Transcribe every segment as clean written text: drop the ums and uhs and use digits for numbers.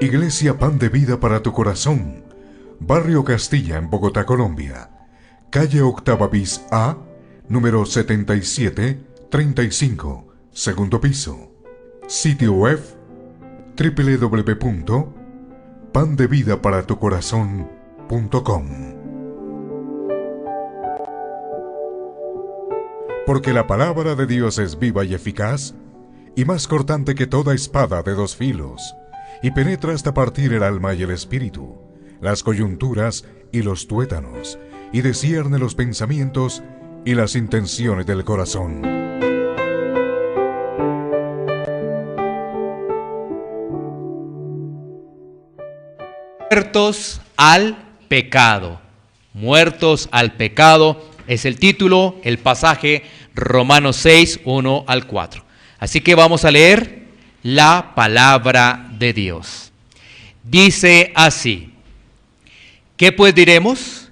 Iglesia Pan de Vida para tu Corazón, Barrio Castilla en Bogotá, Colombia. Calle Octava bis A, número 7735, segundo piso. Sitio web www.pandevidaparatucorazon.com. Porque la palabra de Dios es viva y eficaz, y más cortante que toda espada de dos filos, y penetra hasta partir el alma y el espíritu, las coyunturas y los tuétanos, y discierne los pensamientos y las intenciones del corazón. Muertos al pecado. Muertos al pecado es el título, el pasaje Romanos 6, 1 al 4. Así que vamos a leer la palabra de Dios. Dice así: ¿qué pues diremos?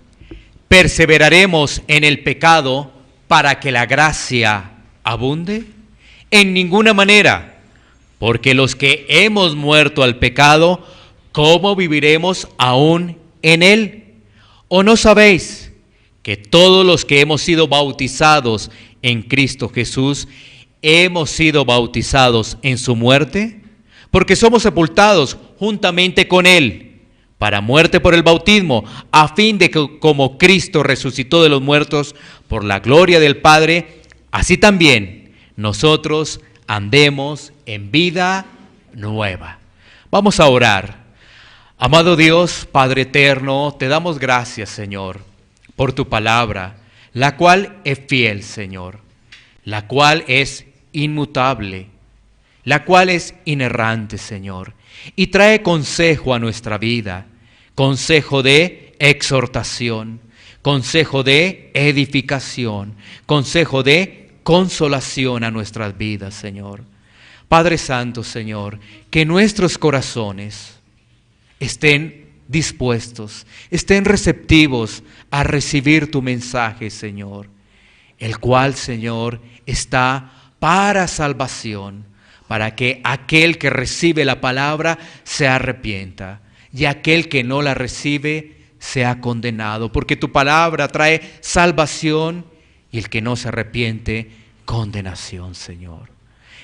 ¿Perseveraremos en el pecado para que la gracia abunde? En ninguna manera, porque los que hemos muerto al pecado, ¿cómo viviremos aún en él? ¿O no sabéis que todos los que hemos sido bautizados en Cristo Jesús, hemos sido bautizados en su muerte? Porque somos sepultados juntamente con él para muerte por el bautismo, a fin de que como Cristo resucitó de los muertos por la gloria del Padre, así también nosotros andemos en vida nueva. Vamos a orar. Amado Dios, Padre eterno, te damos gracias, Señor, por tu palabra, la cual es fiel, Señor, la cual es inmutable, la cual es inerrante, Señor, y trae consejo a nuestra vida, consejo de exhortación, consejo de edificación, consejo de consolación a nuestras vidas, Señor. Padre Santo, Señor, que nuestros corazones estén dispuestos, estén receptivos a recibir tu mensaje, Señor, el cual, Señor, está para salvación, para que aquel que recibe la palabra se arrepienta y aquel que no la recibe sea condenado, porque tu palabra trae salvación y el que no se arrepiente, condenación, Señor.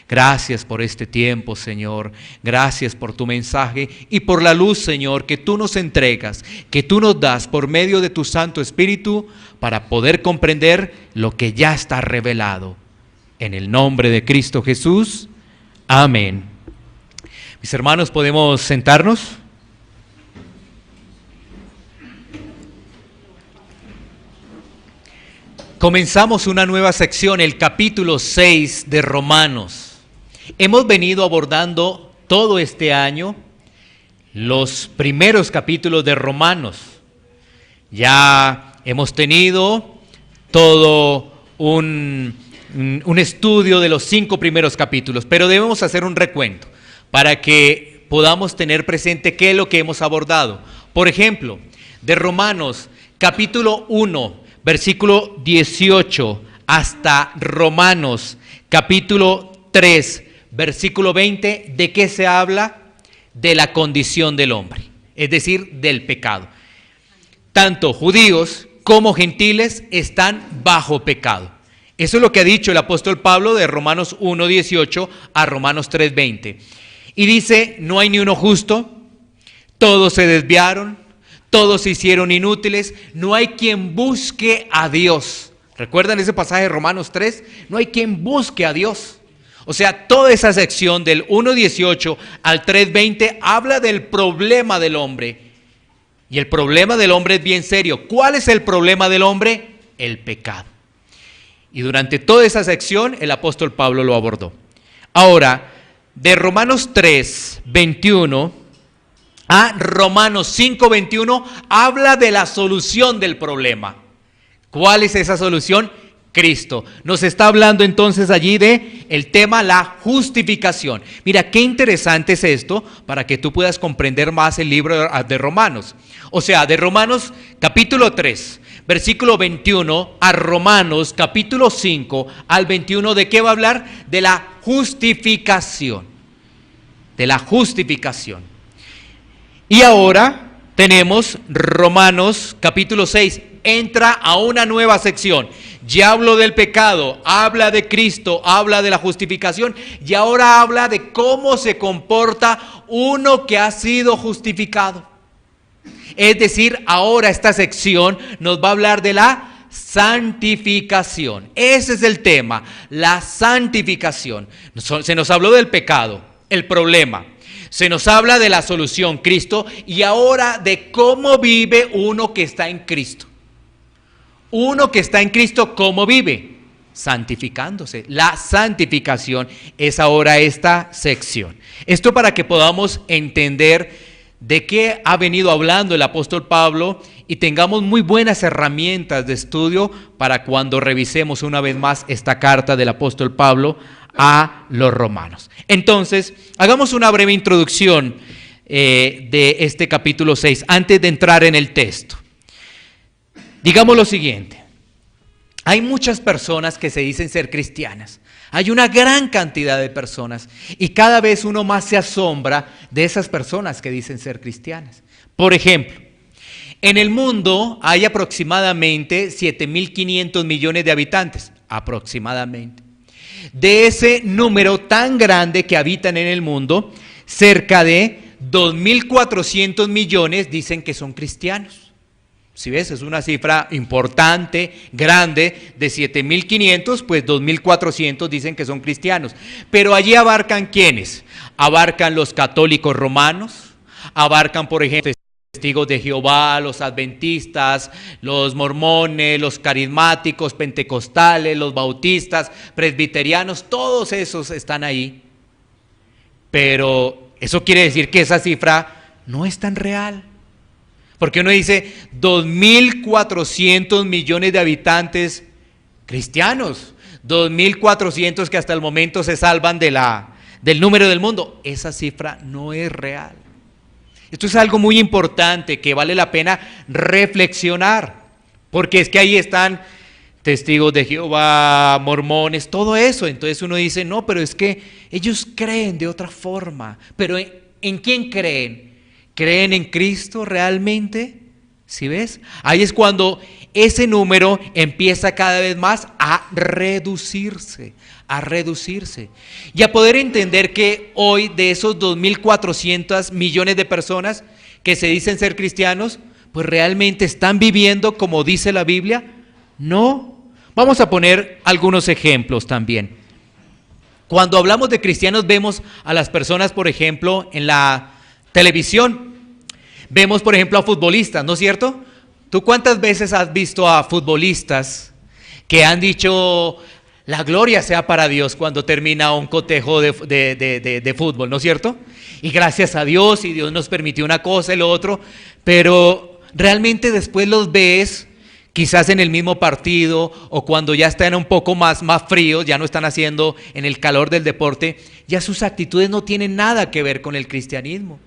Gracias por este tiempo, Señor. Gracias por tu mensaje y por la luz, Señor, que tú nos entregas, que tú nos das por medio de tu Santo Espíritu para poder comprender lo que ya está revelado. En el nombre de Cristo Jesús. Amén. Mis hermanos, ¿podemos sentarnos? Comenzamos una nueva sección, el capítulo 6 de Romanos. Hemos venido abordando todo este año los primeros capítulos de Romanos. Ya hemos tenido todo un estudio de los 5 primeros capítulos, pero debemos hacer un recuento para que podamos tener presente qué es lo que hemos abordado. Por ejemplo, de Romanos capítulo 1, versículo 18, hasta Romanos capítulo 3, versículo 20, ¿de qué se habla? De la condición del hombre, es decir, del pecado. Tanto judíos como gentiles están bajo pecado. Eso es lo que ha dicho el apóstol Pablo de Romanos 1:18 a Romanos 3:20. Y dice, no hay ni uno justo, todos se desviaron, todos se hicieron inútiles, no hay quien busque a Dios. ¿Recuerdan ese pasaje de Romanos 3? No hay quien busque a Dios. O sea, toda esa sección del 1:18 al 3:20 habla del problema del hombre. Y el problema del hombre es bien serio. ¿Cuál es el problema del hombre? El pecado. Y durante toda esa sección el apóstol Pablo lo abordó. Ahora, de Romanos 3:21 a Romanos 5:21 habla de la solución del problema. ¿Cuál es esa solución? Cristo. Nos está hablando entonces allí de el tema la justificación. Mira, qué interesante es esto para que tú puedas comprender más el libro de Romanos. O sea, de Romanos capítulo 3, versículo 21 a Romanos capítulo 5 al 21, ¿de qué va a hablar? De la justificación. De la justificación. Y ahora tenemos Romanos capítulo 6, entra a una nueva sección. Ya habló del pecado, habla de Cristo, habla de la justificación y ahora habla de cómo se comporta uno que ha sido justificado. Es decir, ahora esta sección nos va a hablar de la santificación. Ese es el tema, la santificación. Se nos habló del pecado, el problema. Se nos habla de la solución, Cristo, y ahora de cómo vive uno que está en Cristo. Uno que está en Cristo, ¿cómo vive? Santificándose. La santificación es ahora esta sección. Esto para que podamos entender de qué ha venido hablando el apóstol Pablo y tengamos muy buenas herramientas de estudio para cuando revisemos una vez más esta carta del apóstol Pablo a los romanos. Entonces, hagamos una breve introducción de este capítulo 6 antes de entrar en el texto. Digamos lo siguiente: hay muchas personas que se dicen ser cristianas. Hay una gran cantidad de personas y cada vez uno más se asombra de esas personas que dicen ser cristianas. Por ejemplo, en el mundo hay aproximadamente 7.500 millones de habitantes, aproximadamente. De ese número tan grande que habitan en el mundo, cerca de 2.400 millones dicen que son cristianos. Si ves, es una cifra importante, grande, de 7.500, pues 2.400 dicen que son cristianos. Pero allí abarcan ¿quiénes? Abarcan los católicos romanos, abarcan, por ejemplo, testigos de Jehová, los adventistas, los mormones, los carismáticos, pentecostales, los bautistas, presbiterianos, todos esos están ahí. Pero eso quiere decir que esa cifra no es tan real. Porque uno dice 2.400 millones de habitantes cristianos, 2.400 que hasta el momento se salvan del número del mundo. Esa cifra no es real. Esto es algo muy importante que vale la pena reflexionar, porque es que ahí están testigos de Jehová, mormones, todo eso. Entonces uno dice, no, pero es que ellos creen de otra forma. Pero ¿en quién creen? ¿Creen en Cristo realmente? ¿Sí ves? Ahí es cuando ese número empieza cada vez más a reducirse, y a poder entender que hoy de esos 2.400 millones de personas que se dicen ser cristianos, pues realmente están viviendo como dice la Biblia. No. Vamos a poner algunos ejemplos también. Cuando hablamos de cristianos vemos a las personas, por ejemplo, en la televisión, vemos por ejemplo a futbolistas, ¿no es cierto? ¿Tú cuántas veces has visto a futbolistas que han dicho la gloria sea para Dios cuando termina un cotejo de fútbol, ¿no es cierto? Y gracias a Dios, y Dios nos permitió una cosa y lo otro, pero realmente después los ves quizás en el mismo partido o cuando ya están un poco más fríos, ya no están haciendo en el calor del deporte, ya sus actitudes no tienen nada que ver con el cristianismo.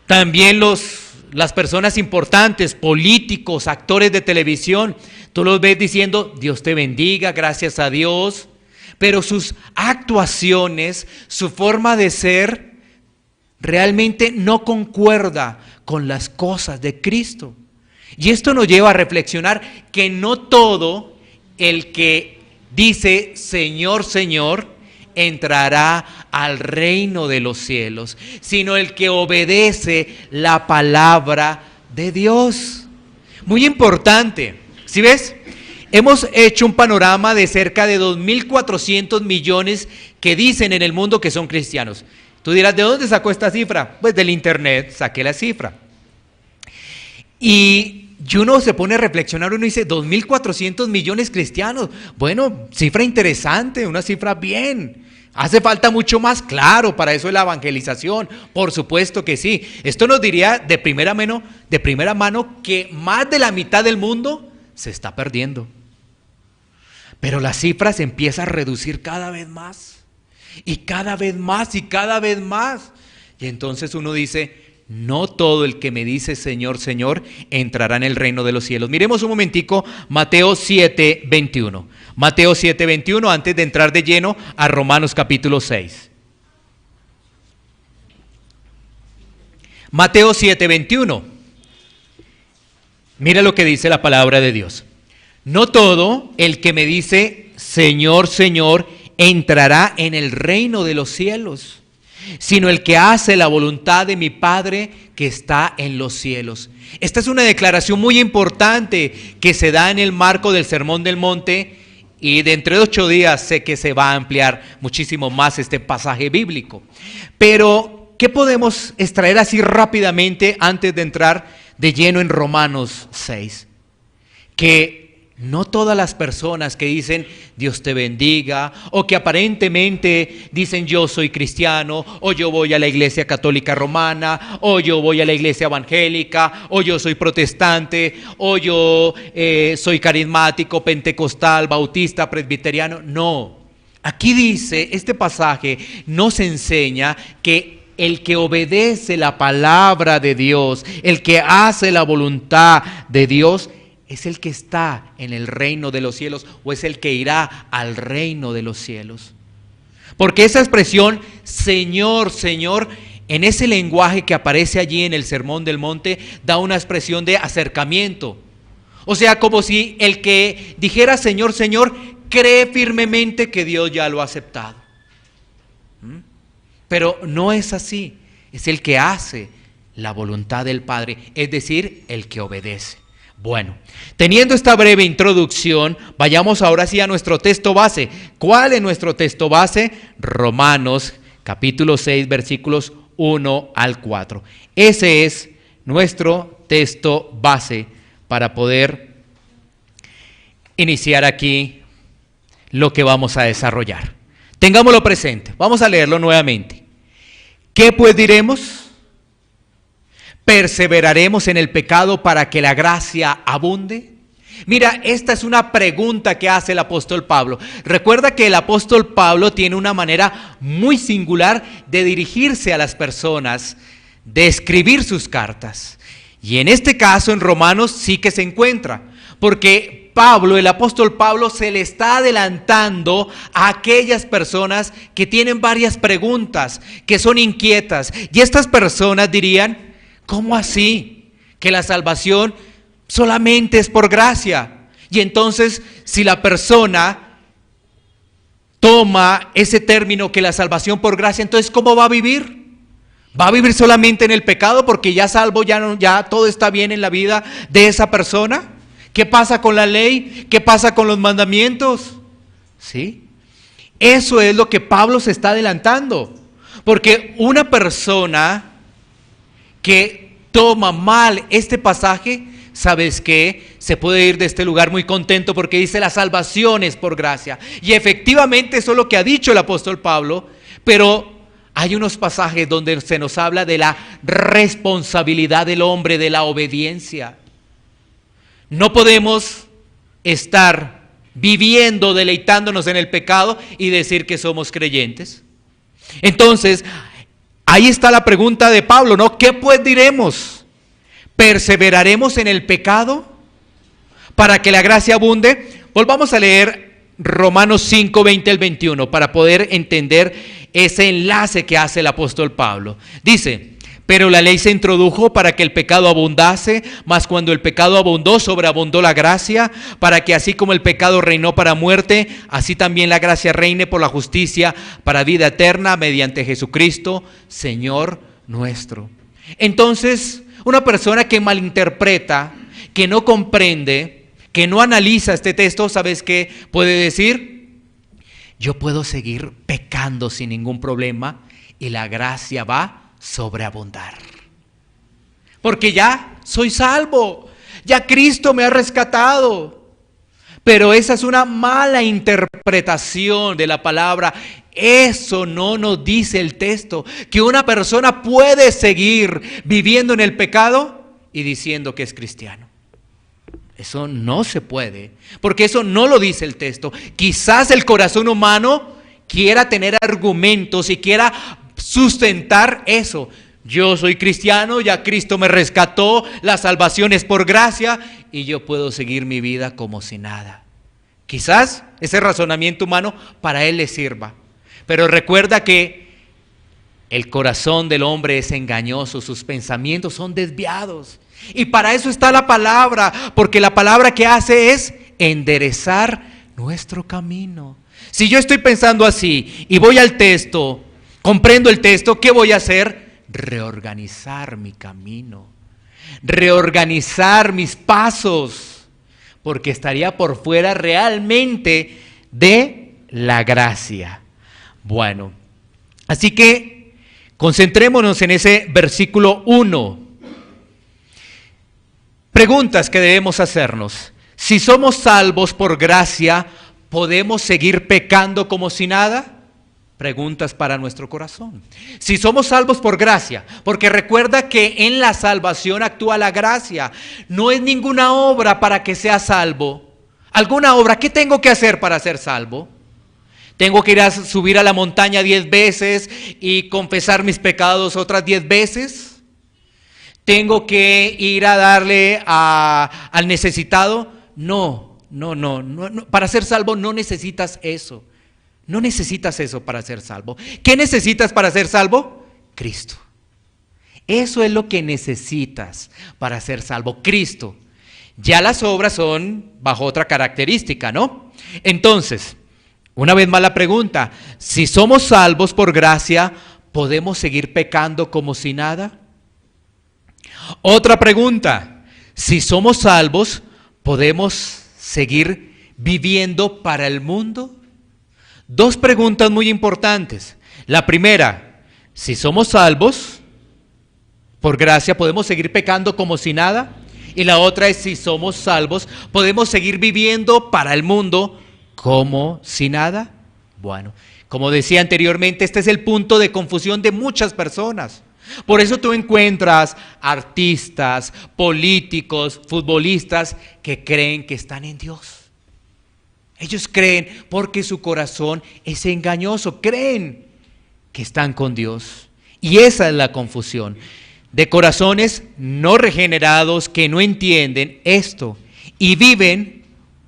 También las personas importantes, políticos, actores de televisión, tú los ves diciendo, Dios te bendiga, gracias a Dios, pero sus actuaciones, su forma de ser, realmente no concuerda con las cosas de Cristo. Y esto nos lleva a reflexionar que no todo el que dice Señor, Señor, entrará al reino de los cielos, sino el que obedece la palabra de Dios. Muy importante, ¿sí ves? Hemos hecho un panorama de cerca de 2.400 millones que dicen en el mundo que son cristianos. Tú dirás, ¿de dónde sacó esta cifra? Pues del internet saqué la cifra. Y uno se pone a reflexionar, uno dice, 2.400 millones cristianos. Bueno, cifra interesante, una cifra bien. ¿Hace falta mucho más? Claro, para eso es la evangelización, por supuesto que sí. Esto nos diría de primera mano que más de la mitad del mundo se está perdiendo. Pero la cifra se empieza a reducir cada vez más, y cada vez más, y cada vez más. Y entonces uno dice, no todo el que me dice Señor, Señor, entrará en el reino de los cielos. Miremos un momentico Mateo 7:21. Mateo 7:21, antes de entrar de lleno a Romanos capítulo 6. Mateo 7:21. Mira lo que dice la palabra de Dios. No todo el que me dice, Señor, Señor, entrará en el reino de los cielos, sino el que hace la voluntad de mi Padre que está en los cielos. Esta es una declaración muy importante que se da en el marco del Sermón del Monte, y dentro de 8 días sé que se va a ampliar muchísimo más este pasaje bíblico. Pero, ¿qué podemos extraer así rápidamente antes de entrar de lleno en Romanos 6? Que no todas las personas que dicen Dios te bendiga, o que aparentemente dicen yo soy cristiano, o yo voy a la iglesia católica romana, o yo voy a la iglesia evangélica, o yo soy protestante, o yo soy carismático, pentecostal, bautista, presbiteriano. No, aquí dice, este pasaje nos enseña que el que obedece la palabra de Dios, el que hace la voluntad de Dios, es el que está en el reino de los cielos, o es el que irá al reino de los cielos. Porque esa expresión, Señor, Señor, en ese lenguaje que aparece allí en el Sermón del Monte, da una expresión de acercamiento. O sea, como si el que dijera Señor, Señor, cree firmemente que Dios ya lo ha aceptado. Pero no es así, es el que hace la voluntad del Padre, es decir, el que obedece. Bueno, teniendo esta breve introducción, vayamos ahora sí a nuestro texto base. ¿Cuál es nuestro texto base? Romanos capítulo 6, versículos 1 al 4. Ese es nuestro texto base para poder iniciar aquí lo que vamos a desarrollar. Tengámoslo presente, vamos a leerlo nuevamente. ¿Qué pues diremos? ¿Perseveraremos en el pecado para que la gracia abunde? Mira, esta es una pregunta que hace el apóstol Pablo. Recuerda que el apóstol Pablo tiene una manera muy singular de dirigirse a las personas, de escribir sus cartas. Y en este caso, en Romanos, sí que se encuentra. Porque Pablo, el apóstol Pablo, se le está adelantando a aquellas personas que tienen varias preguntas, que son inquietas. Y estas personas dirían, ¿cómo así? Que la salvación solamente es por gracia. Y entonces, si la persona toma ese término que la salvación por gracia, entonces ¿cómo va a vivir? ¿Va a vivir solamente en el pecado porque ya salvo, ya todo está bien en la vida de esa persona? ¿Qué pasa con la ley? ¿Qué pasa con los mandamientos? ¿Sí? Eso es lo que Pablo se está adelantando. Porque una persona que toma mal este pasaje, ¿sabes qué? Se puede ir de este lugar muy contento porque dice la salvación es por gracia. Y efectivamente eso es lo que ha dicho el apóstol Pablo, pero hay unos pasajes donde se nos habla de la responsabilidad del hombre, de la obediencia. No podemos estar viviendo, deleitándonos en el pecado y decir que somos creyentes. Entonces, ahí está la pregunta de Pablo, ¿no? ¿Qué pues diremos? ¿Perseveraremos en el pecado para que la gracia abunde? Volvamos a leer Romanos 5, 20 al 21 para poder entender ese enlace que hace el apóstol Pablo. Dice, pero la ley se introdujo para que el pecado abundase, mas cuando el pecado abundó, sobreabundó la gracia, para que así como el pecado reinó para muerte, así también la gracia reine por la justicia para vida eterna mediante Jesucristo, Señor nuestro. Entonces, una persona que malinterpreta, que no comprende, que no analiza este texto, ¿sabes qué puede decir? Yo puedo seguir pecando sin ningún problema y la gracia va a sobreabundar. Porque ya soy salvo, ya Cristo me ha rescatado. Pero esa es una mala interpretación de la palabra. Eso no nos dice el texto, que una persona puede seguir viviendo en el pecado y diciendo que es cristiano. Eso no se puede, porque eso no lo dice el texto. Quizás el corazón humano quiera tener argumentos y quiera sustentar eso. Yo soy cristiano, ya Cristo me rescató, la salvación es por gracia y yo puedo seguir mi vida como si nada. Quizás ese razonamiento humano para él le sirva, pero recuerda que El corazón del hombre es engañoso, sus pensamientos son desviados. Y para eso está la palabra, porque la palabra que hace es enderezar nuestro camino. Si yo estoy pensando así y voy al texto, comprendo el texto, ¿qué voy a hacer? Reorganizar mi camino, reorganizar mis pasos, porque estaría por fuera realmente de la gracia. Bueno, así que concentrémonos en ese versículo 1. Preguntas que debemos hacernos. Si somos salvos por gracia, ¿podemos seguir pecando como si nada? Preguntas para nuestro corazón. Si somos salvos por gracia, porque recuerda que en la salvación actúa la gracia. No es ninguna obra para que sea salvo. ¿Alguna obra? ¿Qué tengo que hacer para ser salvo? ¿Tengo que ir a subir a la montaña 10 veces y confesar mis pecados otras 10 veces? ¿Tengo que ir a darle al necesitado? No. Para ser salvo no necesitas eso. No necesitas eso para ser salvo. ¿Qué necesitas para ser salvo? Cristo. Eso es lo que necesitas para ser salvo, Cristo. Ya las obras son bajo otra característica, ¿no? Entonces, una vez más la pregunta, si somos salvos por gracia, ¿podemos seguir pecando como si nada? Otra pregunta, si somos salvos, ¿podemos seguir viviendo para el mundo? Dos preguntas muy importantes. La primera, si somos salvos por gracia, ¿podemos seguir pecando como si nada? Y la otra es, si somos salvos, ¿podemos seguir viviendo para el mundo como si nada? Bueno, como decía anteriormente, este es el punto de confusión de muchas personas. Por eso tú encuentras artistas, políticos, futbolistas que creen que están en Dios. Ellos creen porque su corazón es engañoso, creen que están con Dios. Y esa es la confusión. De corazones no regenerados que no entienden esto y viven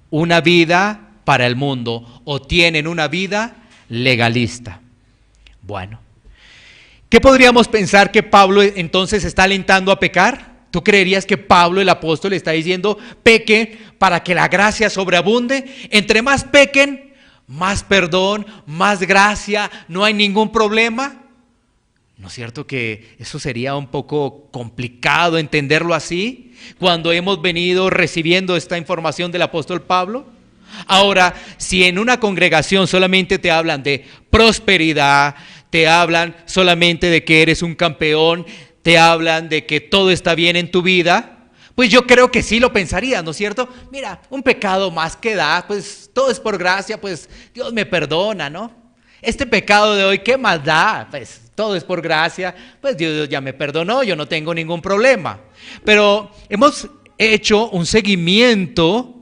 una vida para el mundo o tienen una vida legalista. Bueno, ¿qué podríamos pensar que Pablo entonces está alentando a pecar? ¿Tú creerías que Pablo el apóstol está diciendo pequen para que la gracia sobreabunde? Entre más pequen, más perdón, más gracia, no hay ningún problema. ¿No es cierto que eso sería un poco complicado entenderlo así? Cuando hemos venido recibiendo esta información del apóstol Pablo. Ahora, si en una congregación solamente te hablan de prosperidad, te hablan solamente de que eres un campeón, te hablan de que todo está bien en tu vida, pues yo creo que sí lo pensaría, ¿no es cierto? Mira, un pecado más que da, pues todo es por gracia, pues Dios me perdona, ¿no? Este pecado de hoy, ¿qué más da? Pues todo es por gracia, pues Dios ya me perdonó, yo no tengo ningún problema. Pero hemos hecho un seguimiento,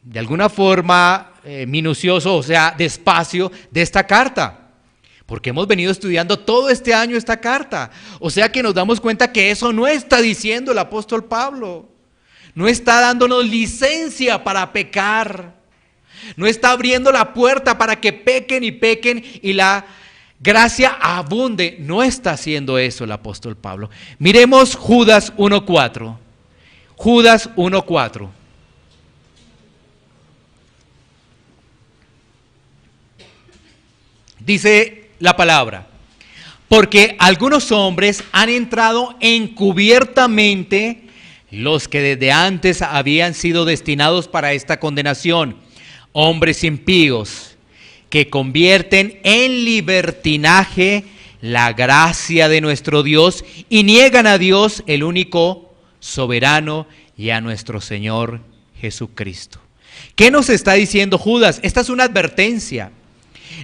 de alguna forma minucioso, o sea, despacio, de esta carta. Porque hemos venido estudiando todo este año esta carta. O sea que nos damos cuenta que eso no está diciendo el apóstol Pablo. No está dándonos licencia para pecar. No está abriendo la puerta para que pequen y la gracia abunde. No está haciendo eso el apóstol Pablo. Miremos Judas 1:4. Judas 1:4. Dice la palabra, porque algunos hombres han entrado encubiertamente, los que desde antes habían sido destinados para esta condenación, hombres impíos, que convierten en libertinaje la gracia de nuestro Dios y niegan a Dios, el único soberano, y a nuestro Señor Jesucristo. ¿Qué nos está diciendo Judas? Esta es una advertencia.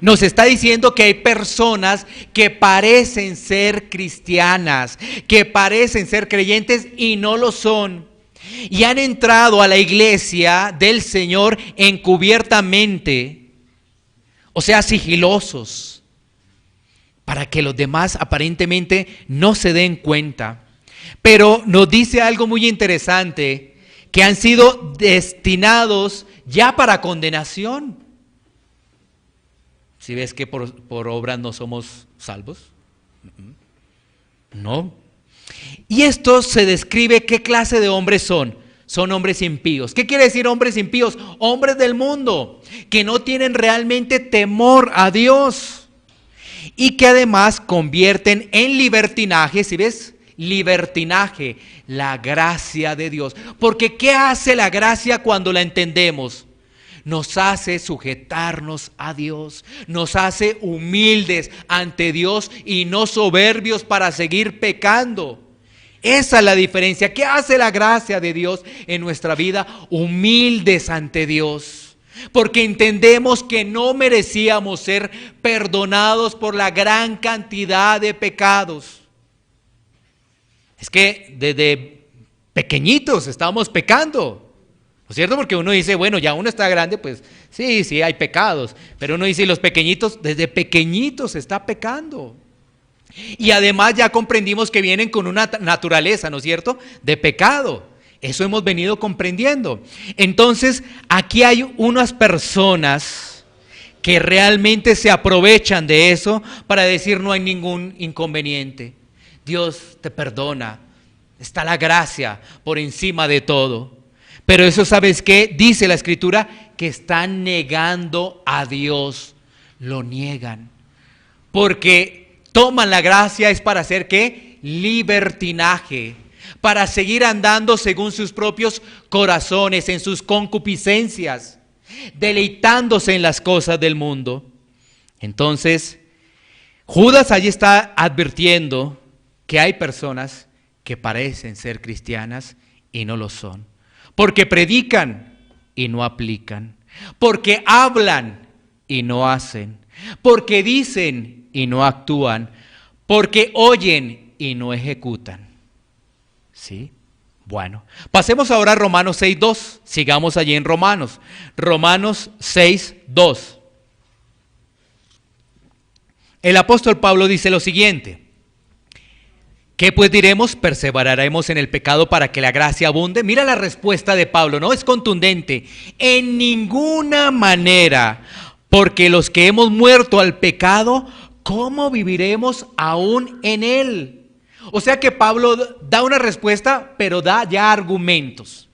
Nos está diciendo que hay personas que parecen ser cristianas, que parecen ser creyentes y no lo son. Y han entrado a la iglesia del Señor encubiertamente, o sea, sigilosos, para que los demás aparentemente no se den cuenta. Pero nos dice algo muy interesante, que han sido destinados ya para condenación. Si ves que por obras no somos salvos, No. Y esto se describe qué clase de hombres son. Son hombres impíos. ¿Qué quiere decir hombres impíos? Hombres del mundo, que no tienen realmente temor a Dios y que además convierten en libertinaje, ¿sí ves? Libertinaje, la gracia de Dios. Porque ¿qué hace la gracia cuando la entendemos? Nos hace sujetarnos a Dios, nos hace humildes ante Dios y no soberbios para seguir pecando. Esa es la diferencia. ¿Qué hace la gracia de Dios en nuestra vida? Humildes ante Dios. Porque entendemos que no merecíamos ser perdonados por la gran cantidad de pecados. Es que desde pequeñitos estamos pecando. ¿No es cierto? Porque uno dice, bueno, ya uno está grande, pues sí, hay pecados. Pero uno dice, los pequeñitos, desde pequeñitos está pecando. Y además ya comprendimos que vienen con una naturaleza, ¿no es cierto?, de pecado. Eso hemos venido comprendiendo. Entonces, aquí hay unas personas que realmente se aprovechan de eso para decir no hay ningún inconveniente. Dios te perdona. Está la gracia por encima de todo. Pero eso, ¿sabes qué? Dice la Escritura que están negando a Dios. Lo niegan. Porque toman la gracia es para hacer ¿qué? Libertinaje, para seguir andando según sus propios corazones, en sus concupiscencias, deleitándose en las cosas del mundo. Entonces, Judas allí está advirtiendo que hay personas que parecen ser cristianas y no lo son, porque predican y no aplican, porque hablan y no hacen, porque dicen y no actúan, porque oyen y no ejecutan. ¿Sí? Bueno, pasemos ahora a Romanos 6:2. Sigamos allí en Romanos. Romanos 6:2. El apóstol Pablo dice lo siguiente: ¿qué pues diremos? ¿Perseveraremos en el pecado para que la gracia abunde? Mira la respuesta de Pablo, ¿no? Es contundente. En ninguna manera, porque los que hemos muerto al pecado, ¿cómo viviremos aún en él? O sea que Pablo da una respuesta, pero da ya argumentos.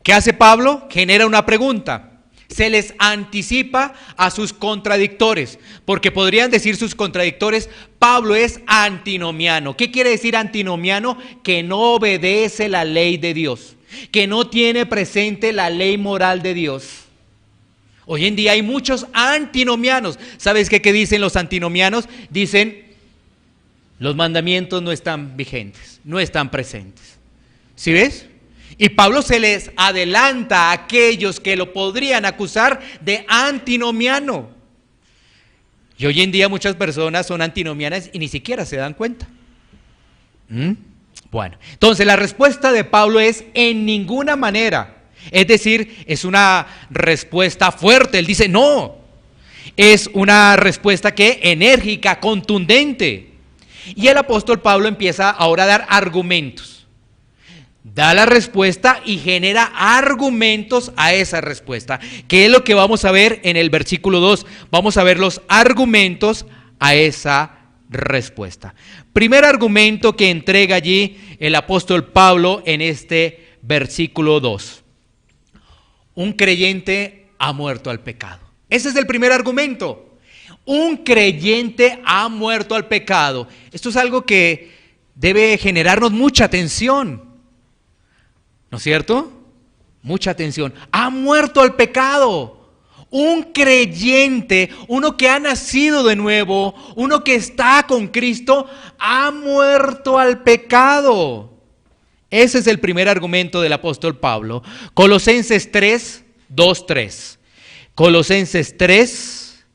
¿Qué hace Pablo? Genera una pregunta. Se les anticipa a sus contradictores, porque podrían decir sus contradictores, Pablo es antinomiano. ¿Qué quiere decir antinomiano? Que no obedece la ley de Dios, que no tiene presente la ley moral de Dios. Hoy en día hay muchos antinomianos. ¿Sabes qué dicen los antinomianos? Dicen, los mandamientos no están vigentes, no están presentes. ¿Sí ves? Y Pablo se les adelanta a aquellos que lo podrían acusar de antinomiano. Y hoy en día muchas personas son antinomianas y ni siquiera se dan cuenta. Bueno, entonces la respuesta de Pablo es en ninguna manera. Es decir, es una respuesta fuerte. Él dice no. Es una respuesta que enérgica, contundente. Y el apóstol Pablo empieza ahora a dar argumentos. Da la respuesta y genera argumentos a esa respuesta. ¿Qué es lo que vamos a ver en el versículo 2? Vamos a ver los argumentos a esa respuesta. Primer argumento que entrega allí el apóstol Pablo en este versículo 2. Un creyente ha muerto al pecado. Ese es el primer argumento. Un creyente ha muerto al pecado. Esto es algo que debe generarnos mucha atención. ¿No es cierto? Mucha atención. Ha muerto al pecado. Un creyente, uno que ha nacido de nuevo, uno que está con Cristo, ha muerto al pecado. Ese es el primer argumento del apóstol Pablo. Colosenses 3, 2, 3. Colosenses 3,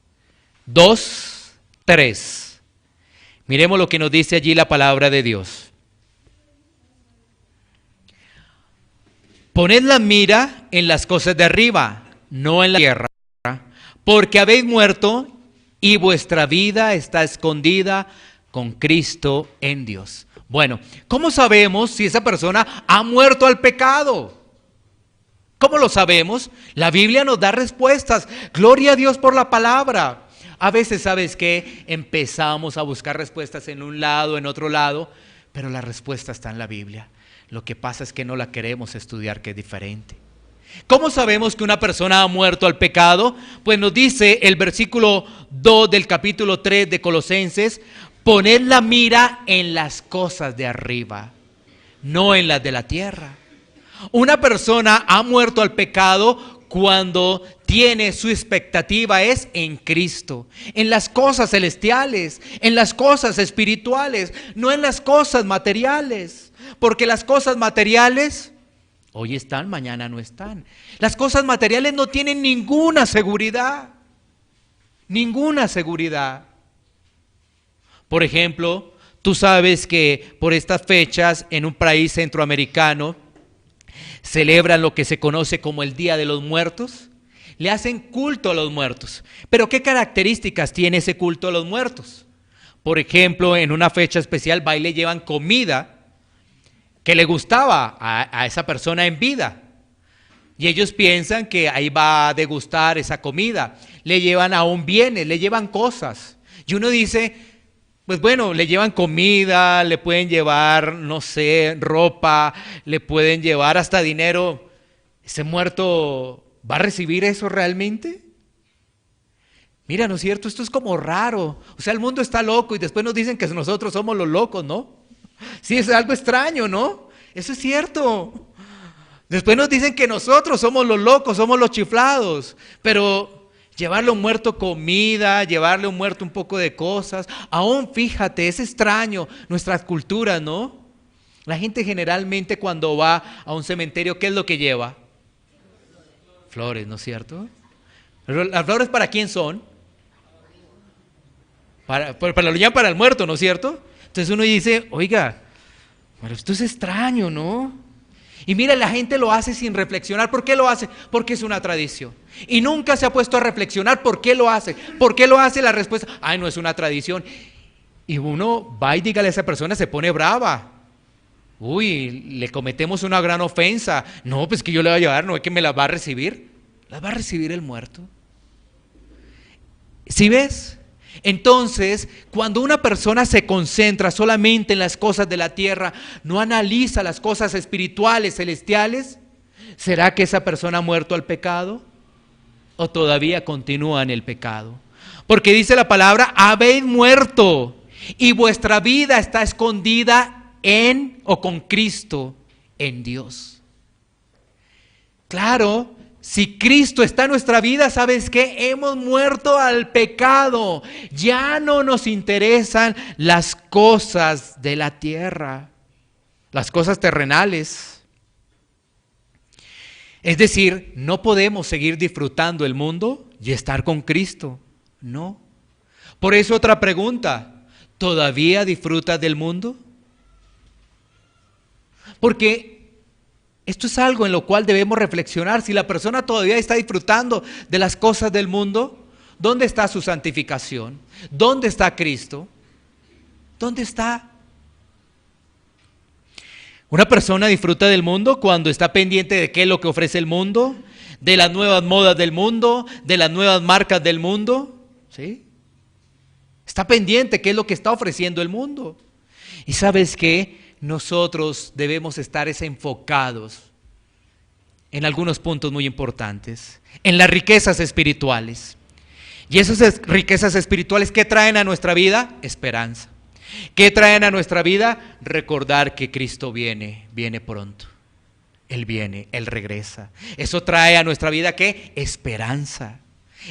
2, 3. Miremos lo que nos dice allí la palabra de Dios. Poned la mira en las cosas de arriba, no en la tierra, porque habéis muerto y vuestra vida está escondida con Cristo en Dios. Bueno, ¿cómo sabemos si esa persona ha muerto al pecado? ¿Cómo lo sabemos? La Biblia nos da respuestas. Gloria a Dios por la palabra. A veces, ¿sabes qué? Empezamos a buscar respuestas en un lado, en otro lado, pero la respuesta está en la Biblia. Lo que pasa es que no la queremos estudiar, que es diferente. ¿Cómo sabemos que una persona ha muerto al pecado? Pues nos dice el versículo 2 del capítulo 3 de Colosenses: poned la mira en las cosas de arriba, no en las de la tierra. Una persona ha muerto al pecado cuando tiene su expectativa es en Cristo, en las cosas celestiales, en las cosas espirituales, no en las cosas materiales. Porque las cosas materiales hoy están, mañana no están. Las cosas materiales no tienen ninguna seguridad. Ninguna seguridad. Por ejemplo, tú sabes que por estas fechas en un país centroamericano celebran lo que se conoce como el Día de los Muertos. Le hacen culto a los muertos. Pero ¿qué características tiene ese culto a los muertos? Por ejemplo, en una fecha especial va y le llevan comida que le gustaba a esa persona en vida. Y ellos piensan que ahí va a degustar esa comida. Le llevan aún bienes, le llevan cosas. Y uno dice, pues bueno, le llevan comida, le pueden llevar, no sé, ropa, le pueden llevar hasta dinero. ¿Ese muerto va a recibir eso realmente? Mira, ¿no es cierto? Esto es como raro. O sea, el mundo está loco y después nos dicen que nosotros somos los locos, ¿no? Sí, es algo extraño, ¿no? Eso es cierto. Después nos dicen que nosotros somos los locos, somos los chiflados. Pero llevarle a un muerto comida, llevarle a un muerto un poco de cosas, aún fíjate, es extraño nuestras culturas, ¿no? La gente generalmente cuando va a un cementerio, ¿qué es lo que lleva? Flores, ¿no es cierto? Pero ¿las flores para quién son? Para el muerto, ¿no es cierto? Entonces uno dice, oiga, pero esto es extraño, ¿no? Y mira, la gente lo hace sin reflexionar. ¿Por qué lo hace? Porque es una tradición. Y nunca se ha puesto a reflexionar por qué lo hace. ¿Por qué lo hace? La respuesta, ay, no es una tradición. Y uno va y dígale a esa persona, se pone brava. Uy, le cometemos una gran ofensa. No, pues que yo le voy a llevar, no es que me las va a recibir. Las va a recibir el muerto. ¿Sí ves? Entonces, cuando una persona se concentra solamente en las cosas de la tierra, no analiza las cosas espirituales, celestiales, ¿será que esa persona ha muerto al pecado? ¿O todavía continúa en el pecado? Porque dice la palabra, habéis muerto y vuestra vida está escondida en o con Cristo en Dios. Claro. Si Cristo está en nuestra vida, ¿sabes qué? Hemos muerto al pecado. Ya no nos interesan las cosas de la tierra, las cosas terrenales. Es decir, no podemos seguir disfrutando el mundo y estar con Cristo. No. Por eso otra pregunta, ¿todavía disfrutas del mundo? Porque esto es algo en lo cual debemos reflexionar. Si la persona todavía está disfrutando de las cosas del mundo, ¿dónde está su santificación? ¿Dónde está Cristo? ¿Dónde está? Una persona disfruta del mundo cuando está pendiente de qué es lo que ofrece el mundo, de las nuevas modas del mundo, de las nuevas marcas del mundo, ¿sí? Está pendiente qué es lo que está ofreciendo el mundo. ¿Y sabes qué? Nosotros debemos estar enfocados en algunos puntos muy importantes, en las riquezas espirituales. Y esas riquezas espirituales, ¿qué traen a nuestra vida? Esperanza. ¿Qué traen a nuestra vida? Recordar que Cristo viene pronto. Él viene, Él regresa. Eso trae a nuestra vida, ¿qué? Esperanza.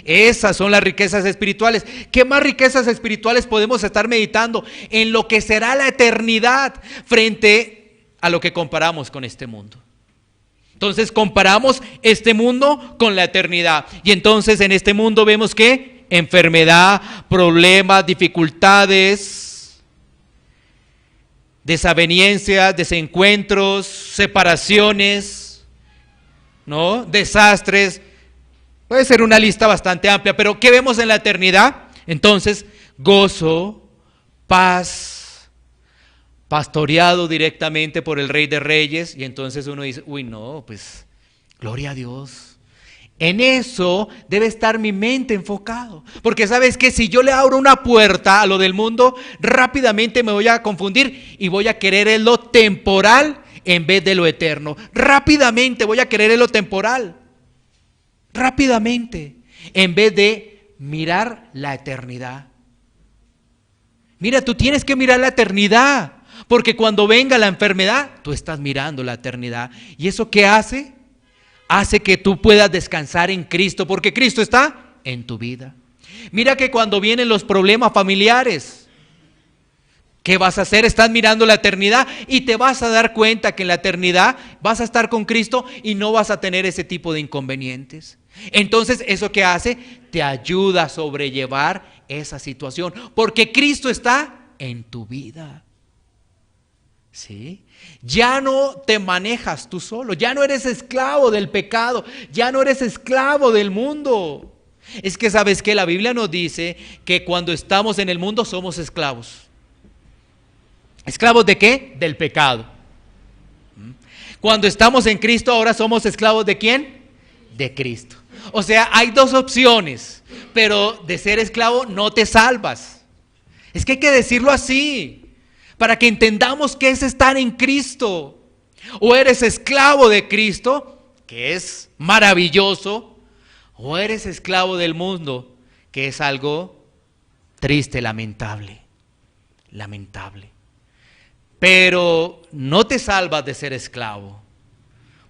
Esas son las riquezas espirituales. ¿Qué más riquezas espirituales podemos estar meditando en lo que será la eternidad frente a lo que comparamos con este mundo? Entonces comparamos este mundo con la eternidad. Y entonces en este mundo vemos que enfermedad, problemas, dificultades, desavenencias, desencuentros, separaciones, ¿no? Desastres. Puede ser una lista bastante amplia, pero ¿qué vemos en la eternidad? Entonces, gozo, paz, pastoreado directamente por el Rey de Reyes, y entonces uno dice, uy no, pues, gloria a Dios. En eso debe estar mi mente enfocado. Porque sabes que si yo le abro una puerta a lo del mundo, rápidamente me voy a confundir y voy a querer lo temporal en vez de lo eterno. Rápidamente voy a querer lo temporal. Rápidamente. En vez de mirar la eternidad. Mira, tú tienes que mirar la eternidad. Porque cuando venga la enfermedad, tú estás mirando la eternidad. ¿Y eso qué hace? Hace que tú puedas descansar en Cristo, porque Cristo está en tu vida. Mira que cuando vienen los problemas familiares, ¿qué vas a hacer? Estás mirando la eternidad y te vas a dar cuenta que en la eternidad vas a estar con Cristo y no vas a tener ese tipo de inconvenientes. Entonces, ¿eso qué hace? Te ayuda a sobrellevar esa situación, porque Cristo está en tu vida. ¿Sí? Ya no te manejas tú solo, ya no eres esclavo del pecado, ya no eres esclavo del mundo. Es que sabes que la Biblia nos dice que cuando estamos en el mundo somos esclavos. ¿Esclavos de qué? Del pecado. Cuando estamos en Cristo ahora somos esclavos ¿de quién? De Cristo. O sea, hay dos opciones, pero de ser esclavo no te salvas. Es que hay que decirlo así. Para que entendamos qué es estar en Cristo. O eres esclavo de Cristo, que es maravilloso, o eres esclavo del mundo, que es algo triste, lamentable. Lamentable. Pero no te salvas de ser esclavo.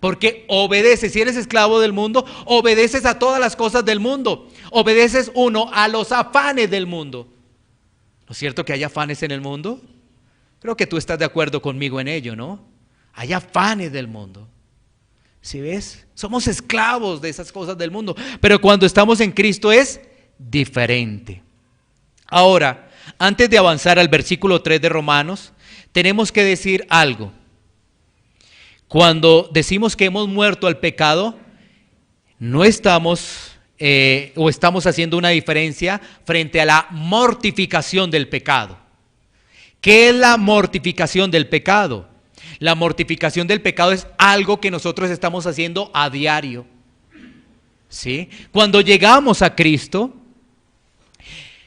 Porque obedeces, si eres esclavo del mundo, obedeces a todas las cosas del mundo. Obedeces a los afanes del mundo. ¿No es cierto que hay afanes en el mundo? Creo que tú estás de acuerdo conmigo en ello, ¿no? Hay afanes del mundo. ¿Sí ves? Somos esclavos de esas cosas del mundo. Pero cuando estamos en Cristo es diferente. Ahora, antes de avanzar al versículo 3 de Romanos, tenemos que decir algo. Cuando decimos que hemos muerto al pecado, no estamos o estamos haciendo una diferencia frente a la mortificación del pecado. ¿Qué es la mortificación del pecado? La mortificación del pecado es algo que nosotros estamos haciendo a diario. ¿Sí? Cuando llegamos a Cristo,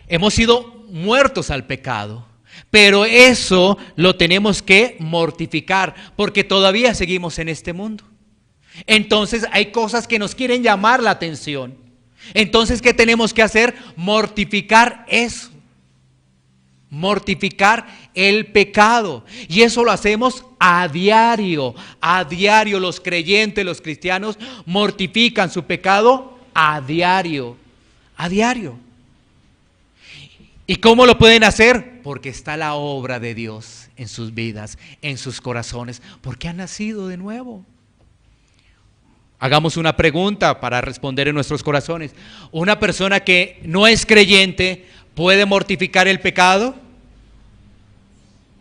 hemos sido muertos al pecado, pero eso lo tenemos que mortificar, porque todavía seguimos en este mundo. Entonces hay cosas que nos quieren llamar la atención. Entonces, ¿qué tenemos que hacer? Mortificar eso. Mortificar el pecado. Y eso lo hacemos a diario. A diario los creyentes, los cristianos mortifican su pecado a diario. A diario. ¿Y cómo lo pueden hacer? Porque está la obra de Dios en sus vidas, en sus corazones, porque han nacido de nuevo. Hagamos una pregunta para responder en nuestros corazones. ¿Una persona que no es creyente puede mortificar el pecado?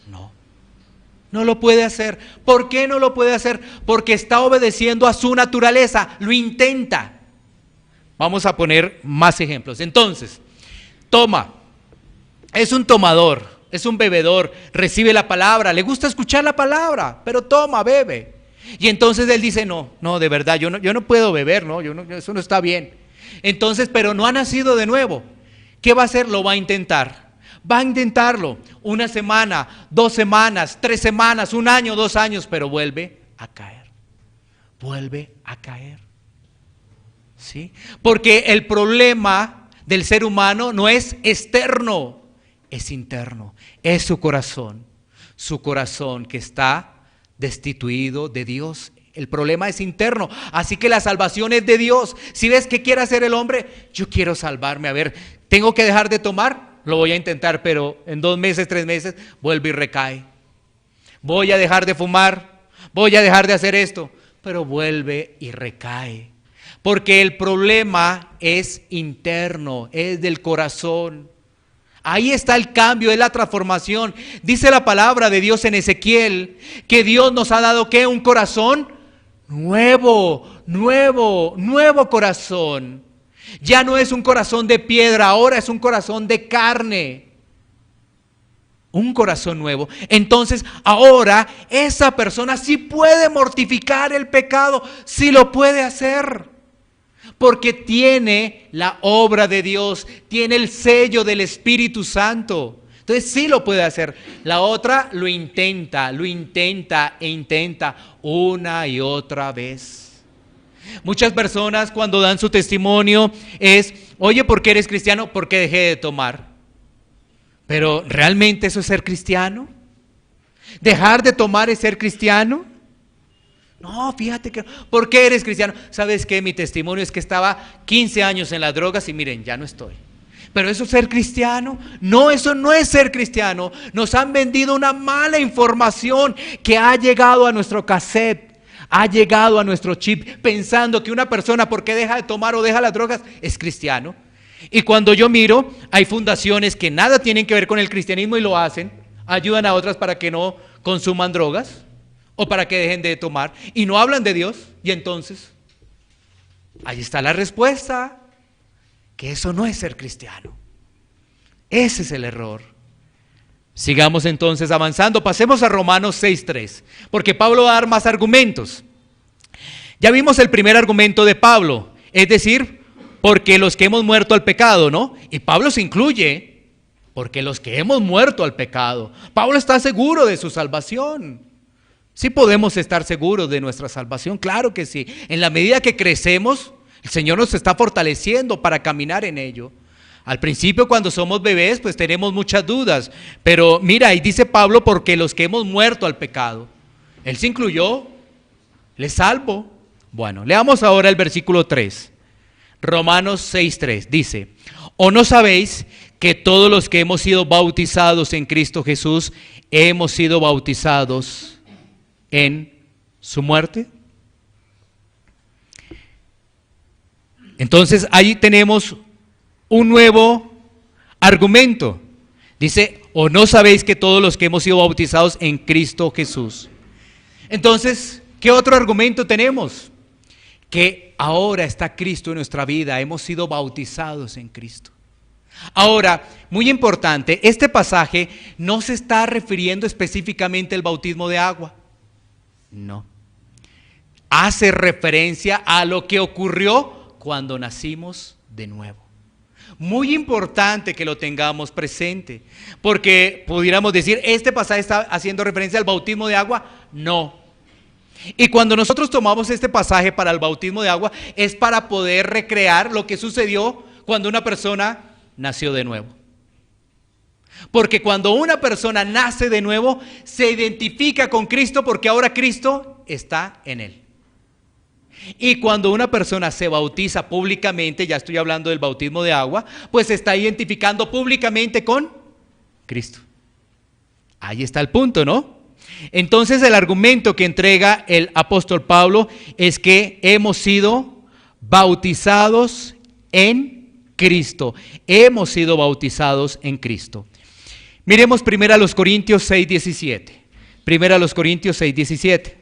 No, no lo puede hacer. ¿Por qué no lo puede hacer? Porque está obedeciendo a su naturaleza, lo intenta. Vamos a poner más ejemplos. Entonces, toma, es un tomador, es un bebedor, recibe la palabra, le gusta escuchar la palabra, pero toma, bebe. Y entonces él dice, no, de verdad, yo no puedo beber, eso no está bien. Entonces, pero no ha nacido de nuevo. ¿Qué va a hacer? Lo va a intentar. Va a intentarlo 1 semana, 2 semanas, 3 semanas, 1 año, 2 años, pero vuelve a caer. Vuelve a caer. ¿Sí? Porque el problema del ser humano no es externo, es interno, es su corazón que está destituido de Dios. El problema es interno, así que la salvación es de Dios. Si ves que quiere hacer el hombre, yo quiero salvarme, a ver, tengo que dejar de tomar, lo voy a intentar, pero en 2 meses, 3 meses, vuelve y recae. Voy a dejar de fumar, voy a dejar de hacer esto, pero vuelve y recae. Porque el problema es interno, es del corazón. Ahí está el cambio, es la transformación. Dice la palabra de Dios en Ezequiel que Dios nos ha dado ¿qué? Un corazón nuevo corazón. Ya no es un corazón de piedra, ahora es un corazón de carne. Un corazón nuevo. Entonces ahora esa persona sí puede mortificar el pecado, sí lo puede hacer. porque tiene la obra de Dios, tiene el sello del Espíritu Santo. Entonces sí lo puede hacer. La otra lo intenta e intenta una y otra vez. Muchas personas cuando dan su testimonio es, oye, ¿por qué eres cristiano? Porque dejé de tomar. Pero ¿realmente eso es ser cristiano? ¿Dejar de tomar es ser cristiano? No, fíjate que... ¿Por qué eres cristiano? ¿Sabes qué? Mi testimonio es que estaba 15 años en las drogas y miren, ya no estoy. ¿Pero eso es ser cristiano? No, eso no es ser cristiano. Nos han vendido una mala información que ha llegado a nuestro cassette, ha llegado a nuestro chip, pensando que una persona porque deja de tomar o deja las drogas es cristiano. Y cuando yo miro, hay fundaciones que nada tienen que ver con el cristianismo y lo hacen, ayudan a otras para que no consuman drogas o para que dejen de tomar y no hablan de Dios. Y entonces, ahí está la respuesta, que eso no es ser cristiano. Ese es el error. Sigamos entonces avanzando, pasemos a Romanos 6:3, porque Pablo va a dar más argumentos. Ya vimos el primer argumento de Pablo, es decir, porque los que hemos muerto al pecado, ¿no? Y Pablo se incluye, porque los que hemos muerto al pecado. Pablo está seguro de su salvación. Sí podemos estar seguros de nuestra salvación, claro que sí. En la medida que crecemos, el Señor nos está fortaleciendo para caminar en ello. Al principio, cuando somos bebés, pues tenemos muchas dudas. Pero mira, ahí dice Pablo, porque los que hemos muerto al pecado. Él se incluyó, le salvo. Bueno, leamos ahora el versículo 3. Romanos 6:3 dice, ¿o no sabéis que todos los que hemos sido bautizados en Cristo Jesús, hemos sido bautizados en su muerte? Entonces ahí tenemos un nuevo argumento. Dice, ¿o no sabéis que todos los que hemos sido bautizados en Cristo Jesús? Entonces, ¿qué otro argumento tenemos? Que ahora está Cristo en nuestra vida, hemos sido bautizados en Cristo. Ahora, muy importante, este pasaje no se está refiriendo específicamente al bautismo de agua. No. Hace referencia a lo que ocurrió cuando nacimos de nuevo. Muy importante que lo tengamos presente, porque pudiéramos decir, ¿este pasaje está haciendo referencia al bautismo de agua? No. Y cuando nosotros tomamos este pasaje para el bautismo de agua, es para poder recrear lo que sucedió cuando una persona nació de nuevo. Porque cuando una persona nace de nuevo, se identifica con Cristo porque ahora Cristo está en él. Y cuando una persona se bautiza públicamente, ya estoy hablando del bautismo de agua, pues se está identificando públicamente con Cristo. Ahí está el punto, ¿no? Entonces el argumento que entrega el apóstol Pablo es que hemos sido bautizados en Cristo. Hemos sido bautizados en Cristo. Miremos primero a los Corintios 6:17. Primero a los Corintios 6:17.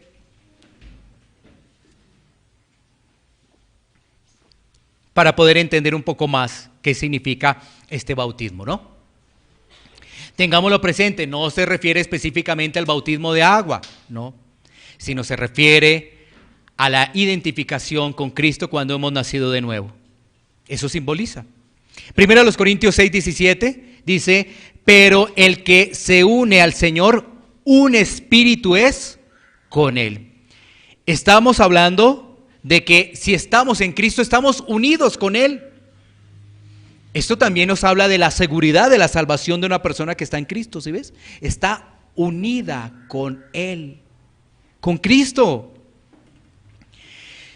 Para poder entender un poco más qué significa este bautismo, ¿no? Tengámoslo presente, no se refiere específicamente al bautismo de agua, no, sino se refiere a la identificación con Cristo cuando hemos nacido de nuevo. Eso simboliza. Primero a los Corintios 6:17 dice, pero el que se une al Señor, un espíritu es con Él. Estamos hablando de que si estamos en Cristo, estamos unidos con Él. Esto también nos habla de la seguridad de la salvación de una persona que está en Cristo, ¿sí ves? Está unida con Él, con Cristo.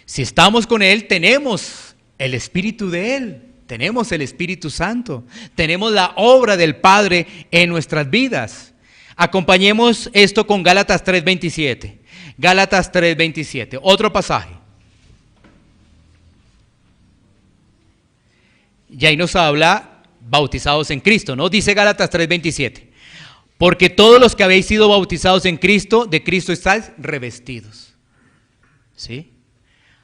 Si estamos con Él, tenemos el Espíritu de Él, tenemos el Espíritu Santo, tenemos la obra del Padre en nuestras vidas. Acompañemos esto con Gálatas 3:27. Gálatas 3:27, otro pasaje. Y ahí nos habla bautizados en Cristo, ¿no? Dice Gálatas 3:27. Porque todos los que habéis sido bautizados en Cristo, de Cristo estáis revestidos. ¿Sí?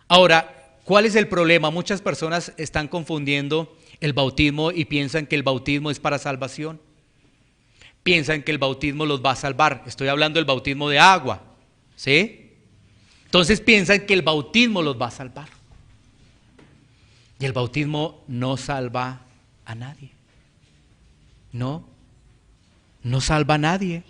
Ahora, ¿cuál es el problema? Muchas personas están confundiendo el bautismo y piensan que el bautismo es para salvación. Piensan que el bautismo los va a salvar. Estoy hablando del bautismo de agua, ¿sí? Entonces piensan que el bautismo los va a salvar. Y el bautismo no salva a nadie. No salva a nadie.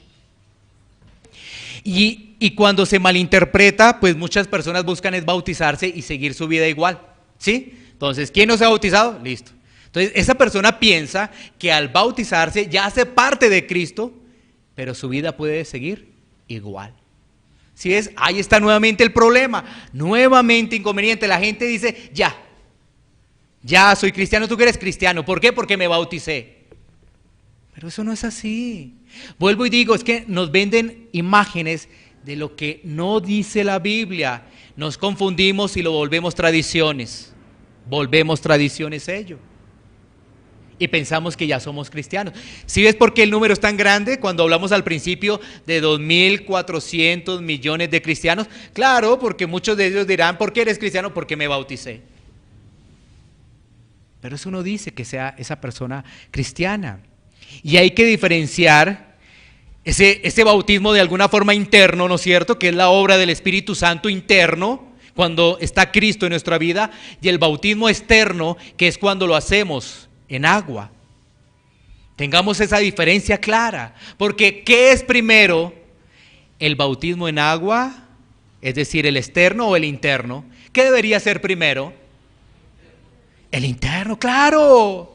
Y cuando se malinterpreta, pues muchas personas buscan es bautizarse y seguir su vida igual, ¿sí? Entonces, ¿quién no se ha bautizado? Listo. Entonces, esa persona piensa que al bautizarse ya hace parte de Cristo, pero su vida puede seguir igual. ¿Sí ves? Ahí está nuevamente el problema, nuevamente inconveniente. La gente dice, ya soy cristiano, tú que eres cristiano. ¿Por qué? Porque me bauticé. Pero eso no es así. Vuelvo y digo, es que nos venden imágenes de lo que no dice la Biblia. Nos confundimos y lo volvemos tradiciones. Volvemos tradiciones ello. Y pensamos que ya somos cristianos. ¿Sí ves por qué el número es tan grande cuando hablamos al principio de 2.400 millones de cristianos? Claro, porque muchos de ellos dirán, ¿por qué eres cristiano? Porque me bauticé. Pero eso no dice que sea esa persona cristiana. Y hay que diferenciar ese bautismo de alguna forma interno, ¿no es cierto? Que es la obra del Espíritu Santo interno, cuando está Cristo en nuestra vida, y el bautismo externo, que es cuando lo hacemos en agua. Tengamos esa diferencia clara, porque ¿qué es primero? ¿El bautismo en agua, es decir, el externo o el interno? ¿Qué debería ser primero? El interno, claro.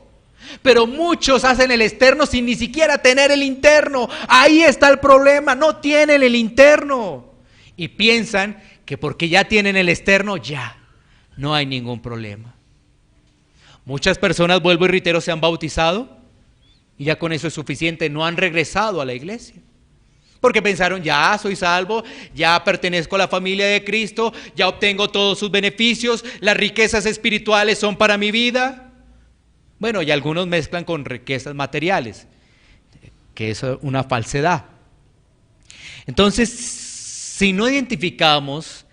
Pero muchos hacen el externo sin ni siquiera tener el interno. Ahí está el problema, no tienen el interno. Y piensan que porque ya tienen el externo, ya no hay ningún problema. Muchas personas, vuelvo y reitero, se han bautizado y ya con eso es suficiente, no han regresado a la iglesia. Porque pensaron, ya soy salvo, ya pertenezco a la familia de Cristo, ya obtengo todos sus beneficios, las riquezas espirituales son para mi vida. Bueno, y algunos mezclan con riquezas materiales, que es una falsedad. Entonces, si no identificamos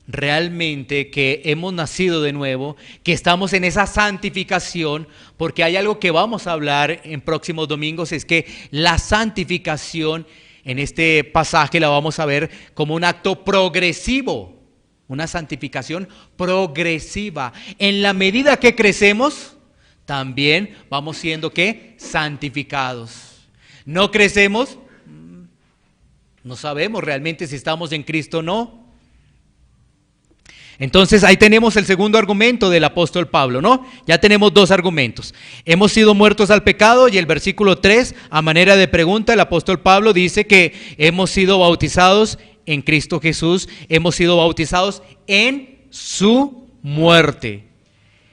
realmente que hemos nacido de nuevo, que estamos en esa santificación, porque hay algo que vamos a hablar en próximos domingos, es que la santificación en este pasaje la vamos a ver como un acto progresivo, una santificación progresiva. En la medida que crecemos, también vamos siendo ¿qué? Santificados. No crecemos, no sabemos realmente si estamos en Cristo o no. Entonces ahí tenemos el segundo argumento del apóstol Pablo, ¿no? Ya tenemos dos argumentos. Hemos sido muertos al pecado y el versículo 3, a manera de pregunta, el apóstol Pablo dice que hemos sido bautizados en Cristo Jesús, hemos sido bautizados en su muerte.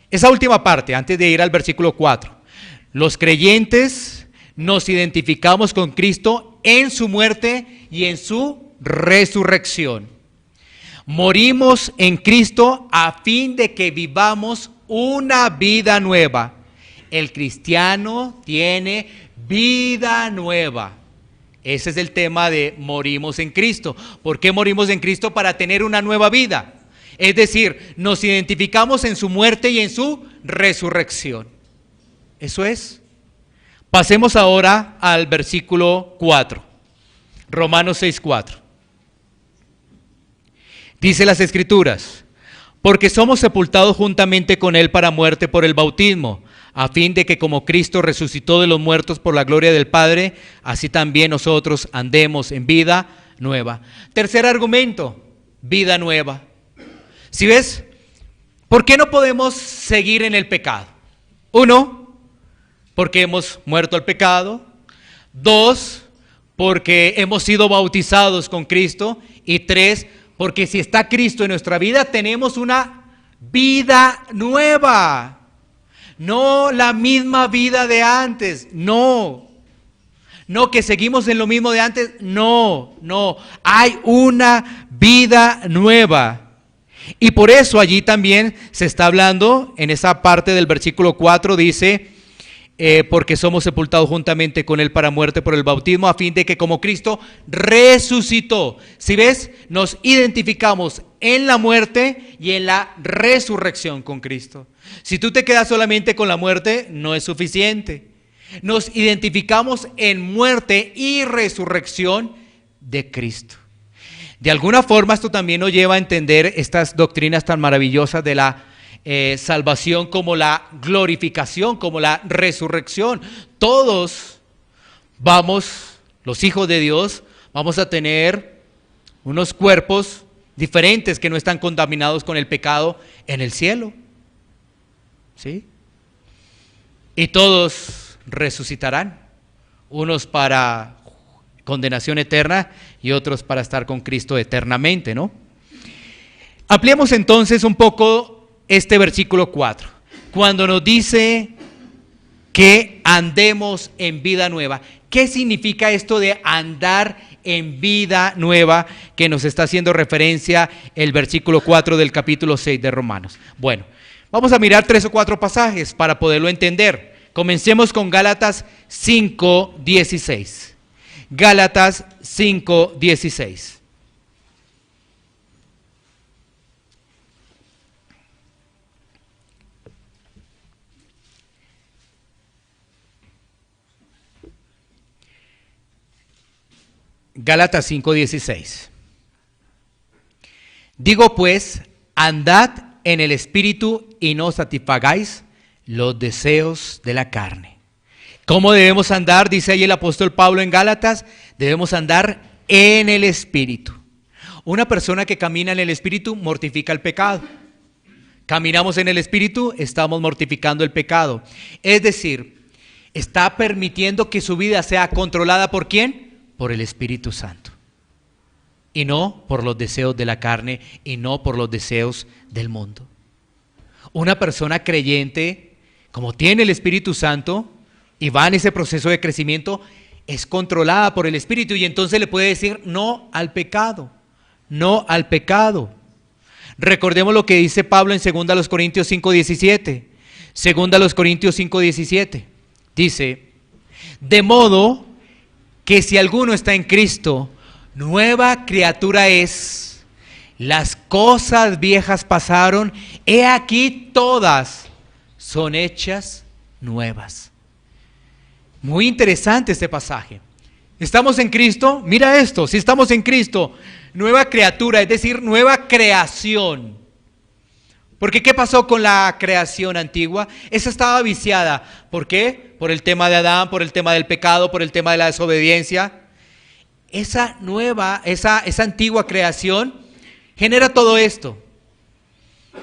Esa última parte, antes de ir al versículo 4. Los creyentes nos identificamos con Cristo en su muerte y en su resurrección. Morimos en Cristo a fin de que vivamos una vida nueva. El cristiano tiene vida nueva. Ese es el tema de morimos en Cristo. ¿Por qué morimos en Cristo? Para tener una nueva vida. Es decir, nos identificamos en su muerte y en su resurrección. Eso es. Pasemos ahora al versículo 4. Romanos 6:4. Dice las Escrituras: porque somos sepultados juntamente con Él para muerte por el bautismo, a fin de que como Cristo resucitó de los muertos por la gloria del Padre, así también nosotros andemos en vida nueva. Tercer argumento, vida nueva. ¿Sí ves? ¿Por qué no podemos seguir en el pecado? 1, porque hemos muerto al pecado. 2, porque hemos sido bautizados con Cristo. Y 3, porque si está Cristo en nuestra vida, tenemos una vida nueva. No la misma vida de antes, no. No que seguimos en lo mismo de antes, no. Hay una vida nueva. Y por eso allí también se está hablando, en esa parte del versículo 4 dice, porque somos sepultados juntamente con Él para muerte por el bautismo, a fin de que como Cristo resucitó. ¿Sí ves? Nos identificamos en la muerte y en la resurrección con Cristo. Si tú te quedas solamente con la muerte, no es suficiente. Nos identificamos en muerte y resurrección de Cristo. De alguna forma esto también nos lleva a entender estas doctrinas tan maravillosas de la salvación como la glorificación, como la resurrección. Todos vamos, los hijos de Dios, vamos a tener unos cuerpos diferentes que no están contaminados con el pecado en el cielo. ¿Sí? Y todos resucitarán, unos para condenación eterna y otros para estar con Cristo eternamente, ¿no? Ampliemos entonces un poco este versículo 4, cuando nos dice que andemos en vida nueva. ¿Qué significa esto de andar en vida nueva que nos está haciendo referencia el versículo 4 del capítulo 6 de Romanos? Bueno, vamos a mirar 3 o 4 pasajes para poderlo entender. Comencemos con Gálatas 5:16. Gálatas 5:16. Gálatas 5:16. Digo pues, andad en el Espíritu y no satisfagáis los deseos de la carne. ¿Cómo debemos andar? Dice ahí el apóstol Pablo en Gálatas, debemos andar en el Espíritu. Una persona que camina en el Espíritu mortifica el pecado. Caminamos en el Espíritu, estamos mortificando el pecado. Es decir, está permitiendo que su vida sea controlada ¿por quién? Por el Espíritu Santo. Y no por los deseos de la carne y no por los deseos del mundo. Una persona creyente, como tiene el Espíritu Santo y va en ese proceso de crecimiento, es controlada por el Espíritu y entonces le puede decir no al pecado, no al pecado. Recordemos lo que dice Pablo en 2 Corintios 5:17. 2 Corintios 5:17. Dice, de modo que si alguno está en Cristo, nueva criatura es. Las cosas viejas pasaron, he aquí todas son hechas nuevas. Muy interesante este pasaje. ¿Estamos en Cristo? Mira esto, si estamos en Cristo, nueva criatura, es decir, nueva creación. Porque ¿qué pasó con la creación antigua? Esa estaba viciada. ¿Por qué? Por el tema de Adán, por el tema del pecado, por el tema de la desobediencia. Esa antigua creación genera todo esto.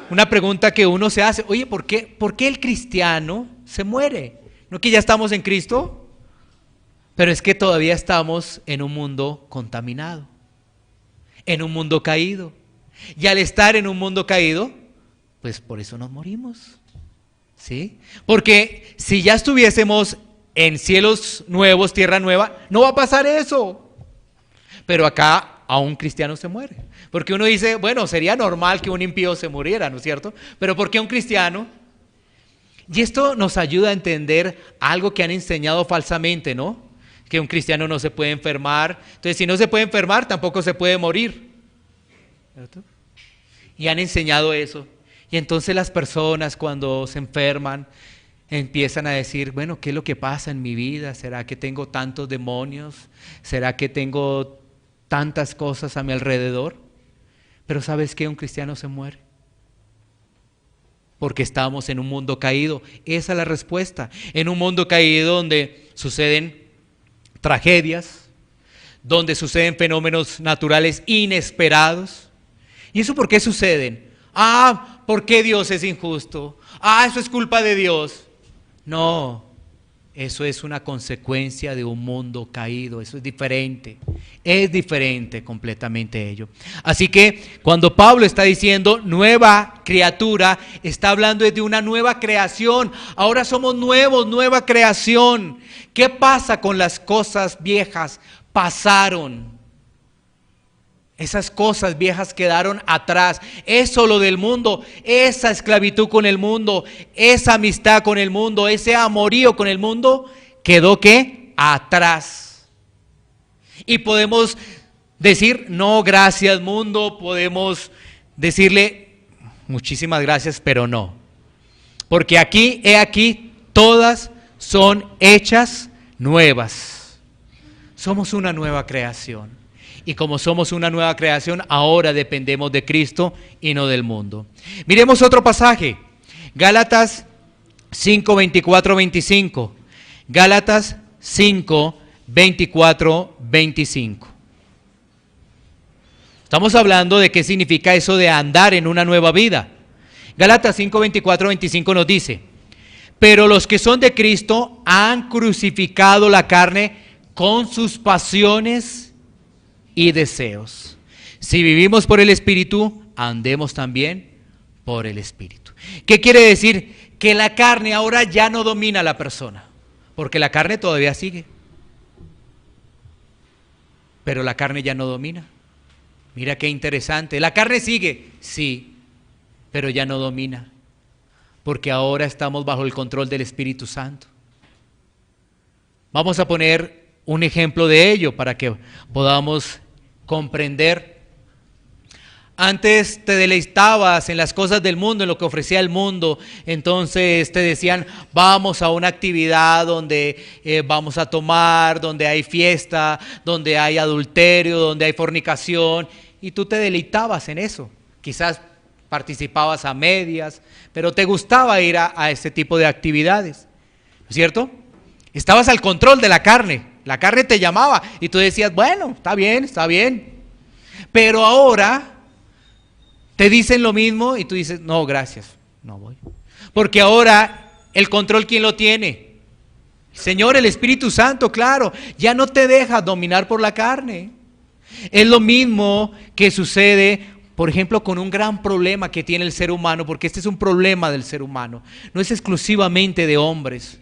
Una pregunta que uno se hace, oye, ¿por qué el cristiano se muere? ¿No que ya estamos en Cristo? Pero es que todavía estamos en un mundo contaminado, en un mundo caído. Y al estar en un mundo caído, pues por eso nos morimos, ¿sí? Porque si ya estuviésemos en cielos nuevos, tierra nueva, no va a pasar eso. Pero acá a un cristiano se muere. Porque uno dice, bueno, sería normal que un impío se muriera, ¿no es cierto? Pero ¿por qué un cristiano? Y esto nos ayuda a entender algo que han enseñado falsamente, ¿no? Que un cristiano no se puede enfermar. Entonces, si no se puede enfermar, tampoco se puede morir, ¿cierto? Y han enseñado eso. Y entonces las personas cuando se enferman empiezan a decir, bueno, ¿qué es lo que pasa en mi vida? ¿Será que tengo tantos demonios? ¿Será que tengo tantas cosas a mi alrededor? Pero ¿sabes qué? Un cristiano se muere. Porque estamos en un mundo caído. Esa es la respuesta. En un mundo caído donde suceden tragedias, donde suceden fenómenos naturales inesperados. ¿Y eso por qué suceden? ¿Por qué Dios es injusto? Eso es culpa de Dios. No, eso es una consecuencia de un mundo caído, eso es diferente completamente ello. Así que cuando Pablo está diciendo nueva criatura, está hablando de una nueva creación. Ahora somos nuevos, nueva creación. ¿Qué pasa con las cosas viejas? Pasaron. Esas cosas viejas quedaron atrás. Eso lo del mundo, esa esclavitud con el mundo, esa amistad con el mundo, ese amorío con el mundo, quedó ¿qué? Atrás. Y podemos decir, no, gracias mundo, podemos decirle, muchísimas gracias, pero no. Porque aquí, todas son hechas nuevas. Somos una nueva creación. Y como somos una nueva creación, ahora dependemos de Cristo y no del mundo. Miremos otro pasaje. Gálatas 5, 24, 25. Gálatas 5, 24, 25. Estamos hablando de qué significa eso de andar en una nueva vida. Gálatas 5, 24, 25 nos dice: pero los que son de Cristo han crucificado la carne con sus pasiones y deseos. Si vivimos por el Espíritu, andemos también por el Espíritu. ¿Qué quiere decir? Que la carne ahora ya no domina a la persona, porque la carne todavía sigue, pero la carne ya no domina. Mira qué interesante. La carne sigue, sí, pero ya no domina, porque ahora estamos bajo el control del Espíritu Santo. Vamos a poner un ejemplo de ello para que podamos comprender. Antes te deleitabas en las cosas del mundo, en lo que ofrecía el mundo. Entonces te decían: vamos a una actividad donde vamos a tomar, donde hay fiesta, donde hay adulterio, donde hay fornicación. Y tú te deleitabas en eso. Quizás participabas a medias, pero te gustaba ir a este tipo de actividades, ¿no es cierto? Estabas al control de la carne te llamaba y tú decías: bueno, está bien. Pero ahora te dicen lo mismo y tú dices: no, gracias, no voy. Porque ahora el control, ¿quién lo tiene? El Señor, el Espíritu Santo, claro, ya no te deja dominar por la carne. Es lo mismo que sucede, por ejemplo, con un gran problema que tiene el ser humano, porque este es un problema del ser humano, no es exclusivamente de hombres.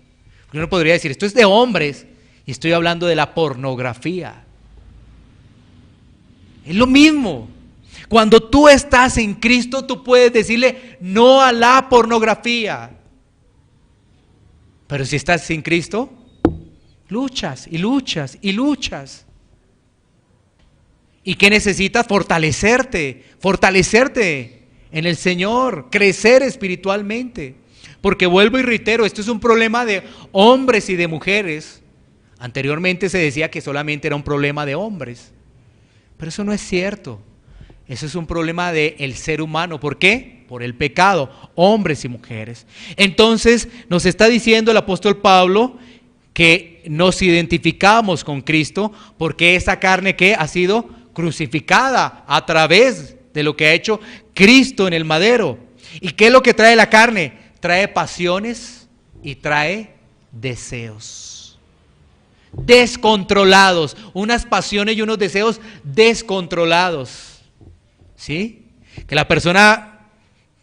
Uno podría decir: esto es de hombres, y estoy hablando de la pornografía. Es lo mismo. Cuando tú estás en Cristo, tú puedes decirle no a la pornografía. Pero si estás sin Cristo, luchas y luchas y luchas. ¿Y qué necesitas? Fortalecerte en el Señor, crecer espiritualmente. Porque vuelvo y reitero, esto es un problema de hombres y de mujeres. Anteriormente se decía que solamente era un problema de hombres, pero eso no es cierto. Eso es un problema del ser humano. ¿Por qué? Por el pecado, hombres y mujeres. Entonces nos está diciendo el apóstol Pablo que nos identificamos con Cristo porque esa carne que ha sido crucificada a través de lo que ha hecho Cristo en el madero. ¿Y qué es lo que trae la carne? Trae pasiones y trae deseos descontrolados, unas pasiones y unos deseos descontrolados. ¿Sí? Que la persona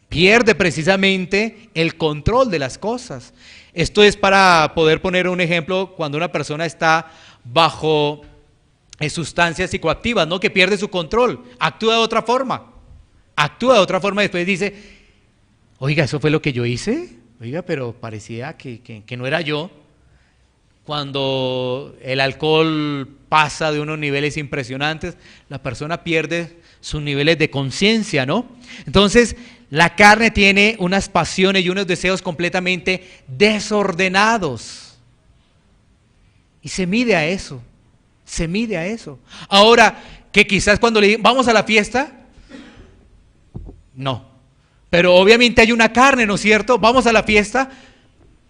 pierde precisamente el control de las cosas. Esto es para poder poner un ejemplo cuando una persona está bajo sustancias psicoactivas, ¿no? Que pierde su control, actúa de otra forma y después dice: oiga, ¿eso fue lo que yo hice? Oiga, pero parecía que no era yo. Cuando el alcohol pasa de unos niveles impresionantes, la persona pierde sus niveles de conciencia, ¿no? Entonces, la carne tiene unas pasiones y unos deseos completamente desordenados. Y se mide a eso. Ahora, que quizás cuando le digan: vamos a la fiesta, no. Pero obviamente hay una carne, ¿no es cierto? ¿Vamos a la fiesta?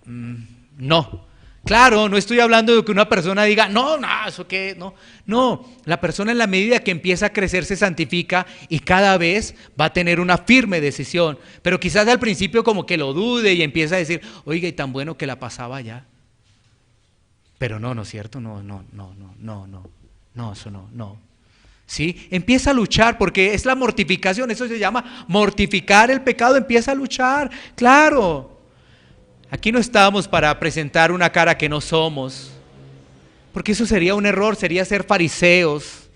No. Claro, no estoy hablando de que una persona diga: no, eso qué, no, la persona en la medida que empieza a crecer se santifica y cada vez va a tener una firme decisión, pero quizás al principio como que lo dude y empieza a decir: oiga, y tan bueno que la pasaba ya. Pero no es cierto, no, eso no. ¿Sí? Empieza a luchar porque es la mortificación, eso se llama mortificar el pecado, empieza a luchar, claro. Aquí no estamos para presentar una cara que no somos, porque eso sería un error, sería ser fariseos.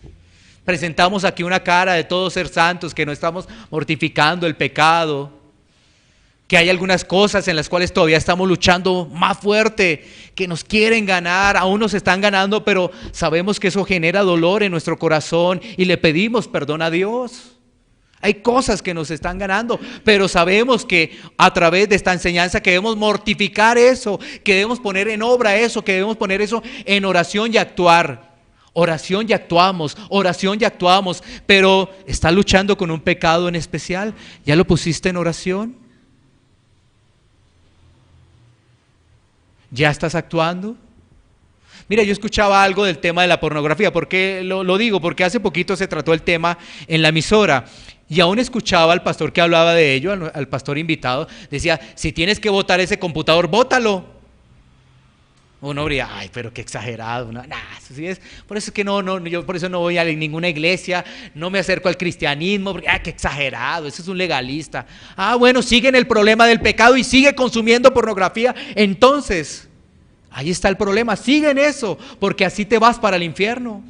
Presentamos aquí una cara de todos ser santos, que no estamos mortificando el pecado, que hay algunas cosas en las cuales todavía estamos luchando más fuerte, que nos quieren ganar, aún nos están ganando, pero sabemos que eso genera dolor en nuestro corazón y le pedimos perdón a Dios. Hay cosas que nos están ganando, pero sabemos que a través de esta enseñanza que debemos mortificar eso, que debemos poner en obra eso, que debemos poner eso en oración y actuar. Oración y actuamos, pero ¿estás luchando con un pecado en especial? ¿Ya lo pusiste en oración? ¿Ya estás actuando? Mira, yo escuchaba algo del tema de la pornografía. ¿Por qué lo digo? Porque hace poquito se trató el tema en la emisora y aún escuchaba al pastor que hablaba de ello, al pastor invitado, decía, si tienes que botar ese computador, bótalo. Uno diría, ay, pero qué exagerado. No, nah, ¿sí es? Por eso es que yo por eso no voy a ninguna iglesia, no me acerco al cristianismo, porque, qué exagerado, ese es un legalista. Bueno, sigue en el problema del pecado y sigue consumiendo pornografía. Entonces, ahí está el problema, sigue en eso, porque así te vas para el infierno.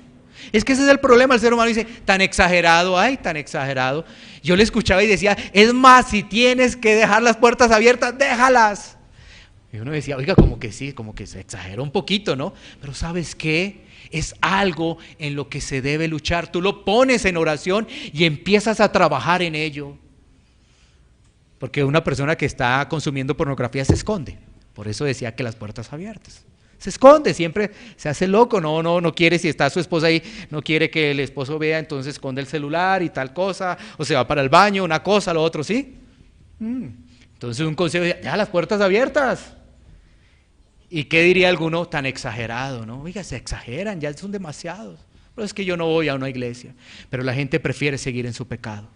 Es que ese es el problema, el ser humano dice, tan exagerado, tan exagerado. Yo le escuchaba y decía, es más, si tienes que dejar las puertas abiertas, déjalas. Y uno decía, oiga, como que sí, como que se exageró un poquito, ¿no? Pero ¿sabes qué? Es algo en lo que se debe luchar. Tú lo pones en oración y empiezas a trabajar en ello. Porque una persona que está consumiendo pornografía se esconde. Por eso decía que las puertas abiertas. Se esconde, siempre se hace loco, no quiere, si está su esposa ahí, no quiere que el esposo vea, entonces esconde el celular y tal cosa, o se va para el baño, una cosa, lo otro, ¿sí? Entonces un consejo, ya las puertas abiertas. ¿Y qué diría alguno? Tan exagerado, ¿no? Oiga, se exageran, ya son demasiados. Pero es que yo no voy a una iglesia. Pero la gente prefiere seguir en su pecado.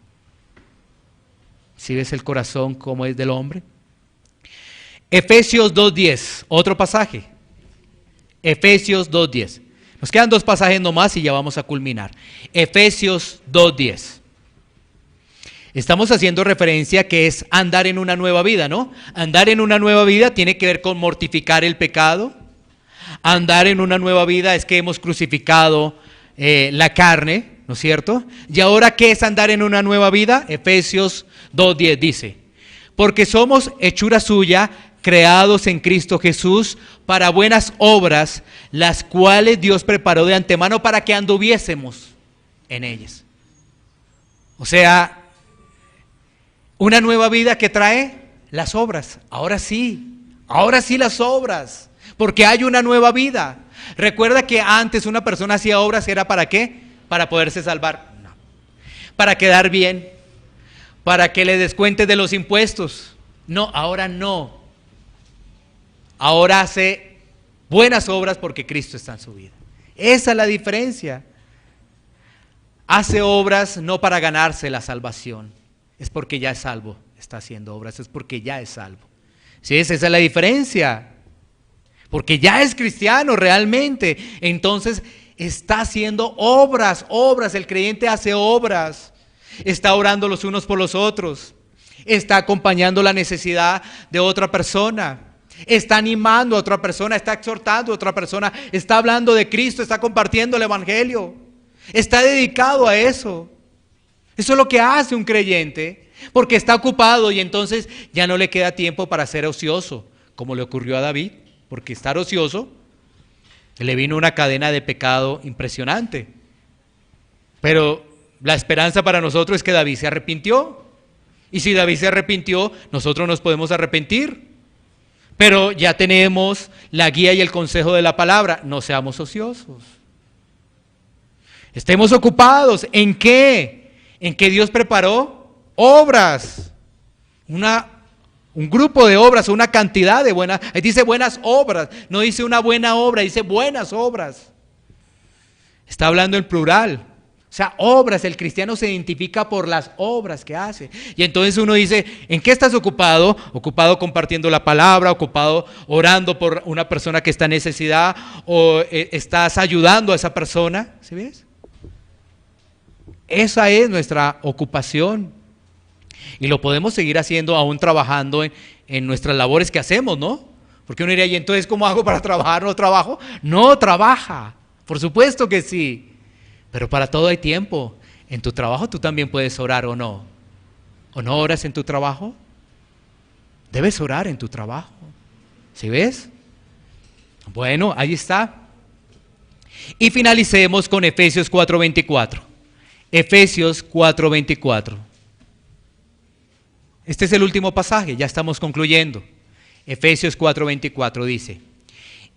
¿Sí ves el corazón como es del hombre? Efesios 2:10, otro pasaje. Efesios 2:10. Nos quedan 2 pasajes nomás y ya vamos a culminar. Efesios 2:10. Estamos haciendo referencia que es andar en una nueva vida, ¿no? Andar en una nueva vida tiene que ver con mortificar el pecado. Andar en una nueva vida es que hemos crucificado la carne, ¿no es cierto? ¿Y ahora qué es andar en una nueva vida? Efesios 2:10 dice, porque somos hechura suya, creados en Cristo Jesús para buenas obras, las cuales Dios preparó de antemano para que anduviésemos en ellas. O sea, una nueva vida que trae las obras. Ahora sí las obras, porque hay una nueva vida. Recuerda que antes una persona hacía obras, ¿era para qué? Para poderse salvar. No. Para quedar bien, para que le descuente de los impuestos. No, ahora no. Ahora hace buenas obras porque Cristo está en su vida. Esa es la diferencia. Hace obras no para ganarse la salvación. Es porque ya es salvo, está haciendo obras, es porque ya es salvo. ¿Sí? Esa es la diferencia. Porque ya es cristiano realmente. Entonces está haciendo obras. El creyente hace obras. Está orando los unos por los otros. Está acompañando la necesidad de otra persona. Está animando a otra persona, está exhortando a otra persona, está hablando de Cristo, está compartiendo el evangelio. Está dedicado a eso. Eso es lo que hace un creyente, porque está ocupado y entonces ya no le queda tiempo para ser ocioso, como le ocurrió a David, porque estar ocioso le vino una cadena de pecado impresionante. Pero la esperanza para nosotros es que David se arrepintió, y si David se arrepintió, nosotros nos podemos arrepentir. Pero ya tenemos la guía y el consejo de la palabra, no seamos ociosos. Estemos ocupados. ¿En qué? ¿En qué Dios preparó? Obras. Un grupo de obras, una cantidad de buenas. Ahí dice buenas obras. No dice una buena obra, dice buenas obras. Está hablando en plural. O sea, obras. El cristiano se identifica por las obras que hace. Y entonces uno dice, ¿en qué estás ocupado? Ocupado compartiendo la palabra, ocupado orando por una persona que está en necesidad, o estás ayudando a esa persona. ¿Sí ves? Esa es nuestra ocupación. Y lo podemos seguir haciendo aún trabajando en nuestras labores que hacemos, ¿no? Porque uno diría, ¿y entonces cómo hago para trabajar? ¿No trabajo? No, trabaja. Por supuesto que sí. Pero para todo hay tiempo. En tu trabajo tú también puedes orar, ¿o no? ¿O no oras en tu trabajo? Debes orar en tu trabajo. ¿Sí ves? Bueno, ahí está. Y finalicemos con Efesios 4:24. Efesios 4:24. Este es el último pasaje, ya estamos concluyendo. Efesios 4:24 dice,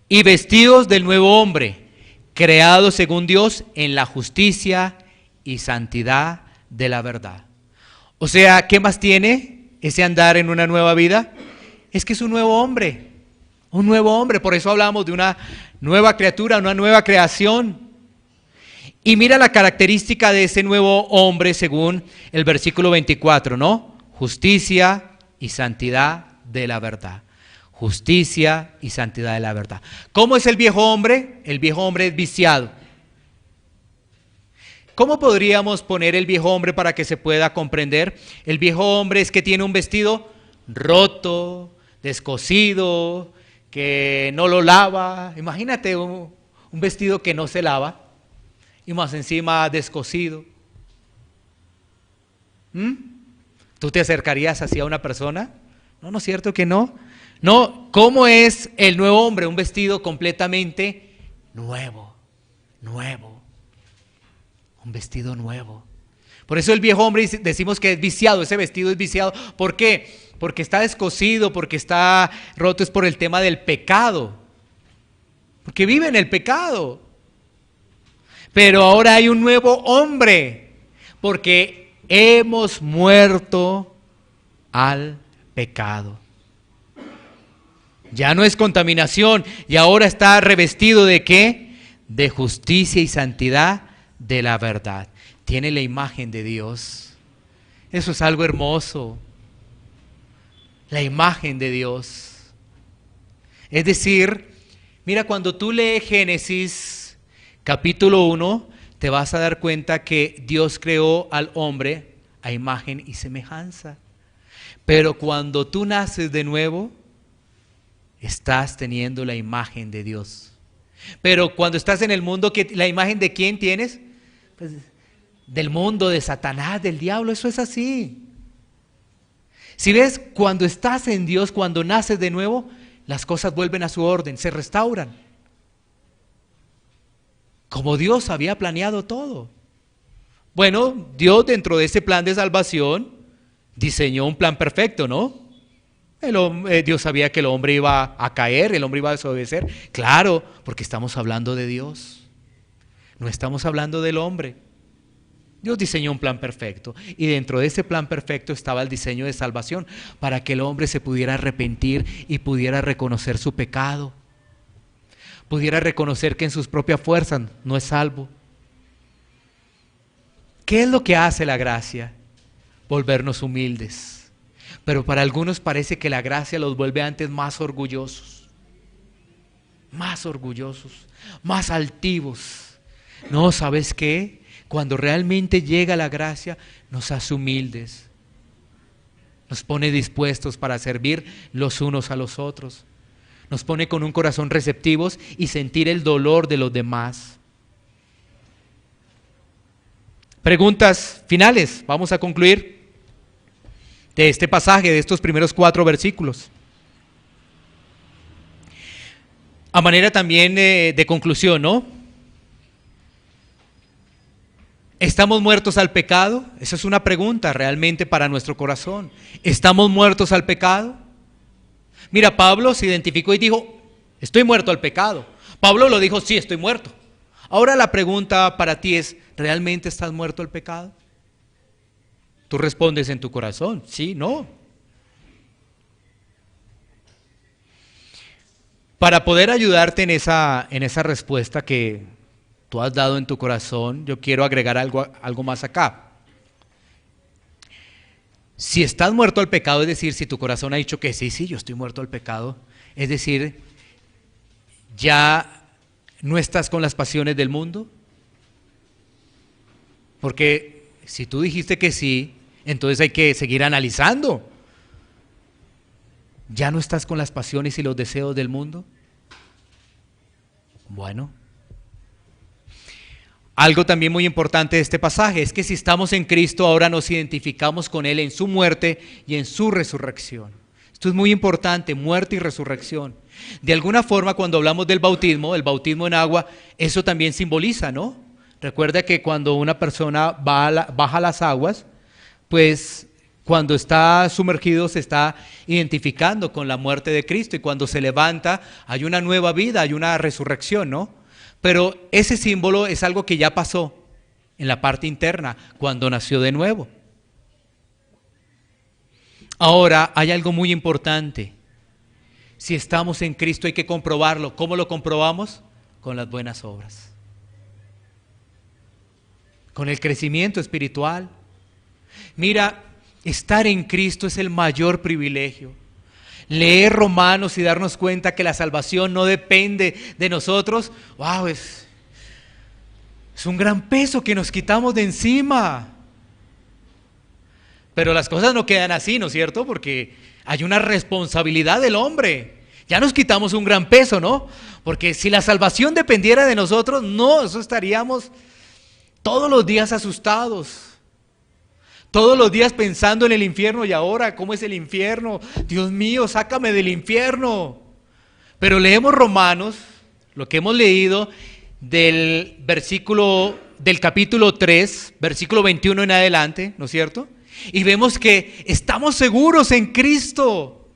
y vestidos del nuevo hombre, creado según Dios en la justicia y santidad de la verdad. O sea, ¿qué más tiene ese andar en una nueva vida? Es que es un nuevo hombre. Un nuevo hombre, por eso hablamos de una nueva criatura, una nueva creación. Y mira la característica de ese nuevo hombre según el versículo 24, ¿no? Justicia y santidad de la verdad. Justicia y santidad de la verdad. ¿Cómo es el viejo hombre? El viejo hombre es viciado. ¿Cómo podríamos poner el viejo hombre para que se pueda comprender? El viejo hombre es que tiene un vestido roto, descosido, que no lo lava. Imagínate un vestido que no se lava y más encima descosido. ¿Tú te acercarías así a una persona? No, ¿no es cierto que no? No, ¿cómo es el nuevo hombre? Un vestido completamente nuevo, nuevo. Un vestido nuevo. Por eso el viejo hombre decimos que es viciado, ese vestido es viciado. ¿Por qué? Porque está descosido, porque está roto, es por el tema del pecado. Porque vive en el pecado. Pero ahora hay un nuevo hombre, porque hemos muerto al pecado. Ya no es contaminación y ahora está revestido ¿de qué? De justicia y santidad de la verdad. Tiene la imagen de Dios. Eso es algo hermoso. La imagen de Dios. Es decir, mira, cuando tú lees Génesis capítulo 1, te vas a dar cuenta que Dios creó al hombre a imagen y semejanza. Pero cuando tú naces de nuevo, estás teniendo la imagen de Dios. Pero cuando estás en el mundo, ¿la imagen de quién tienes? Pues, del mundo, de Satanás, del diablo. Eso es así. Si ves, cuando estás en Dios, cuando naces de nuevo, las cosas vuelven a su orden, se restauran. Como Dios había planeado todo. Bueno, Dios dentro de ese plan de salvación diseñó un plan perfecto, ¿no? Dios sabía que el hombre iba a caer, el hombre iba a desobedecer. Claro, porque estamos hablando de Dios. No estamos hablando del hombre. Dios diseñó un plan perfecto y dentro de ese plan perfecto estaba el diseño de salvación para que el hombre se pudiera arrepentir y pudiera reconocer su pecado. Pudiera reconocer que en sus propias fuerzas no es salvo. ¿Qué es lo que hace la gracia? Volvernos humildes. Pero para algunos parece que la gracia los vuelve antes más orgullosos, más altivos. No, ¿sabes qué? Cuando realmente llega la gracia, nos hace humildes. Nos pone dispuestos para servir los unos a los otros. Nos pone con un corazón receptivos y sentir el dolor de los demás. Preguntas finales. Vamos a concluir de este pasaje, de estos primeros 4 versículos. A manera también de conclusión, ¿no? ¿Estamos muertos al pecado? Esa es una pregunta realmente para nuestro corazón. ¿Estamos muertos al pecado? Mira, Pablo se identificó y dijo, estoy muerto al pecado. Pablo lo dijo, sí, estoy muerto. Ahora la pregunta para ti es, ¿realmente estás muerto al pecado? Tú respondes en tu corazón, sí, no. Para poder ayudarte en esa respuesta que tú has dado en tu corazón, yo quiero agregar algo más acá. Si estás muerto al pecado, es decir, si tu corazón ha dicho que sí, yo estoy muerto al pecado, es decir, ya no estás con las pasiones del mundo. Porque si tú dijiste que sí, entonces hay que seguir analizando. ¿Ya no estás con las pasiones y los deseos del mundo? Bueno. Algo también muy importante de este pasaje es que si estamos en Cristo, ahora nos identificamos con Él en su muerte y en su resurrección. Esto es muy importante, muerte y resurrección. De alguna forma, cuando hablamos del bautismo, el bautismo en agua, eso también simboliza, ¿no? Recuerda que cuando una persona baja las aguas, pues cuando está sumergido se está identificando con la muerte de Cristo y cuando se levanta hay una nueva vida, hay una resurrección, ¿no? Pero ese símbolo es algo que ya pasó en la parte interna, cuando nació de nuevo. Ahora hay algo muy importante. si estamos en Cristo hay que comprobarlo. ¿Cómo lo comprobamos? Con las buenas obras, con el crecimiento espiritual. Mira, estar en Cristo es el mayor privilegio. Leer Romanos y darnos cuenta que la salvación no depende de nosotros, wow, es un gran peso que nos quitamos de encima. Pero las cosas no quedan así, ¿no es cierto? Porque hay una responsabilidad del hombre. Ya nos quitamos un gran peso, ¿no? Porque si la salvación dependiera de nosotros, no, eso estaríamos todos los días asustados. Todos los días pensando en el infierno. Y ahora, ¿cómo es el infierno? Dios mío, sácame del infierno. Pero leemos Romanos, lo que hemos leído del capítulo 3, versículo 21 en adelante, ¿no es cierto? Y vemos que estamos seguros en Cristo.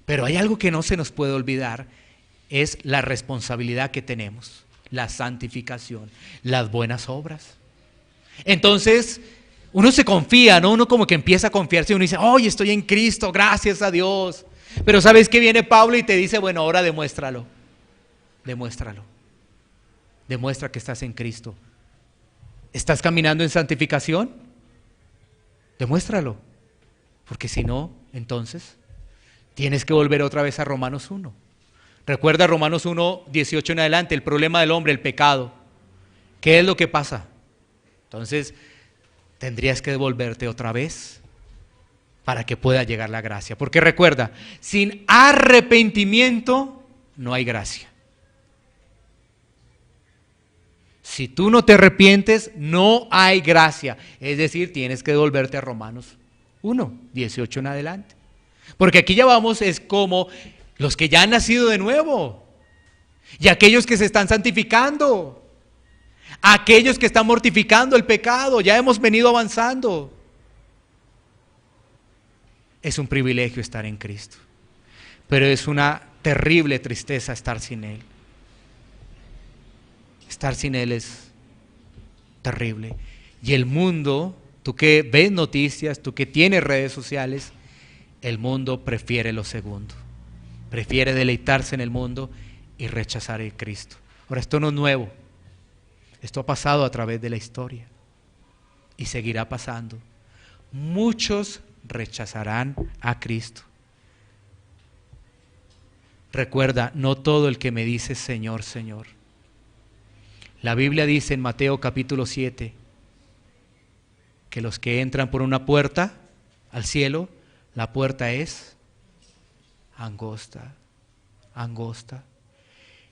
Pero hay algo que no se nos puede olvidar, es la responsabilidad que tenemos, la santificación, las buenas obras. Entonces, uno se confía, ¿no? Uno como que empieza a confiarse y uno dice, ¡ay, estoy en Cristo, gracias a Dios! Pero ¿sabes qué? Viene Pablo y te dice, bueno, ahora demuéstralo. Demuéstralo. Demuestra que estás en Cristo. ¿Estás caminando en santificación? Demuéstralo. Porque si no, entonces tienes que volver otra vez a Romanos 1. Recuerda Romanos 1, 18 en adelante, el problema del hombre, el pecado. ¿Qué es lo que pasa? Entonces, tendrías que devolverte otra vez para que pueda llegar la gracia. Porque recuerda, sin arrepentimiento no hay gracia. Si tú no te arrepientes, no hay gracia. Es decir, tienes que devolverte a Romanos 1, 18 en adelante. Porque aquí ya vamos, es como los que ya han nacido de nuevo. Y aquellos que se están santificando. Aquellos que están mortificando el pecado. Ya hemos venido avanzando. Es un privilegio estar en Cristo. Pero es una terrible tristeza estar sin Él. Estar sin Él es terrible. Y el mundo, tú que ves noticias, tú que tienes redes sociales, el mundo prefiere lo segundo. Prefiere deleitarse en el mundo y rechazar a Cristo. Ahora, esto no es nuevo. Esto ha pasado a través de la historia y seguirá pasando. Muchos rechazarán a Cristo. Recuerda, no todo el que me dice Señor, Señor. La Biblia dice en Mateo capítulo 7 que los que entran por una puerta al cielo, la puerta es angosta, angosta.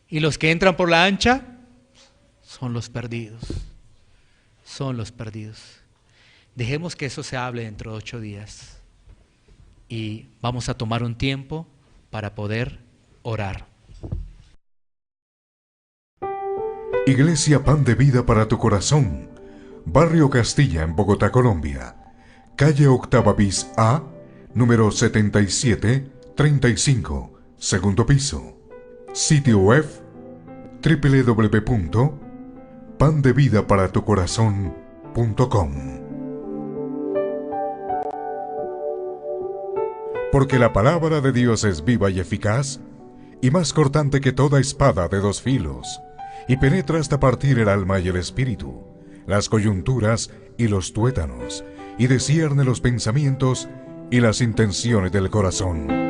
Y los que entran por la ancha son los perdidos, son los perdidos. Dejemos que eso se hable dentro de 8 días y vamos a tomar un tiempo para poder orar. Iglesia Pan de Vida para tu Corazón, Barrio Castilla en Bogotá, Colombia. Calle Octava bis A, número 7735, segundo piso. Sitio web www.pandevidaparatucorazon.com. Porque la palabra de Dios es viva y eficaz, y más cortante que toda espada de 2 filos, y penetra hasta partir el alma y el espíritu, las coyunturas y los tuétanos, y discierne los pensamientos y las intenciones del corazón.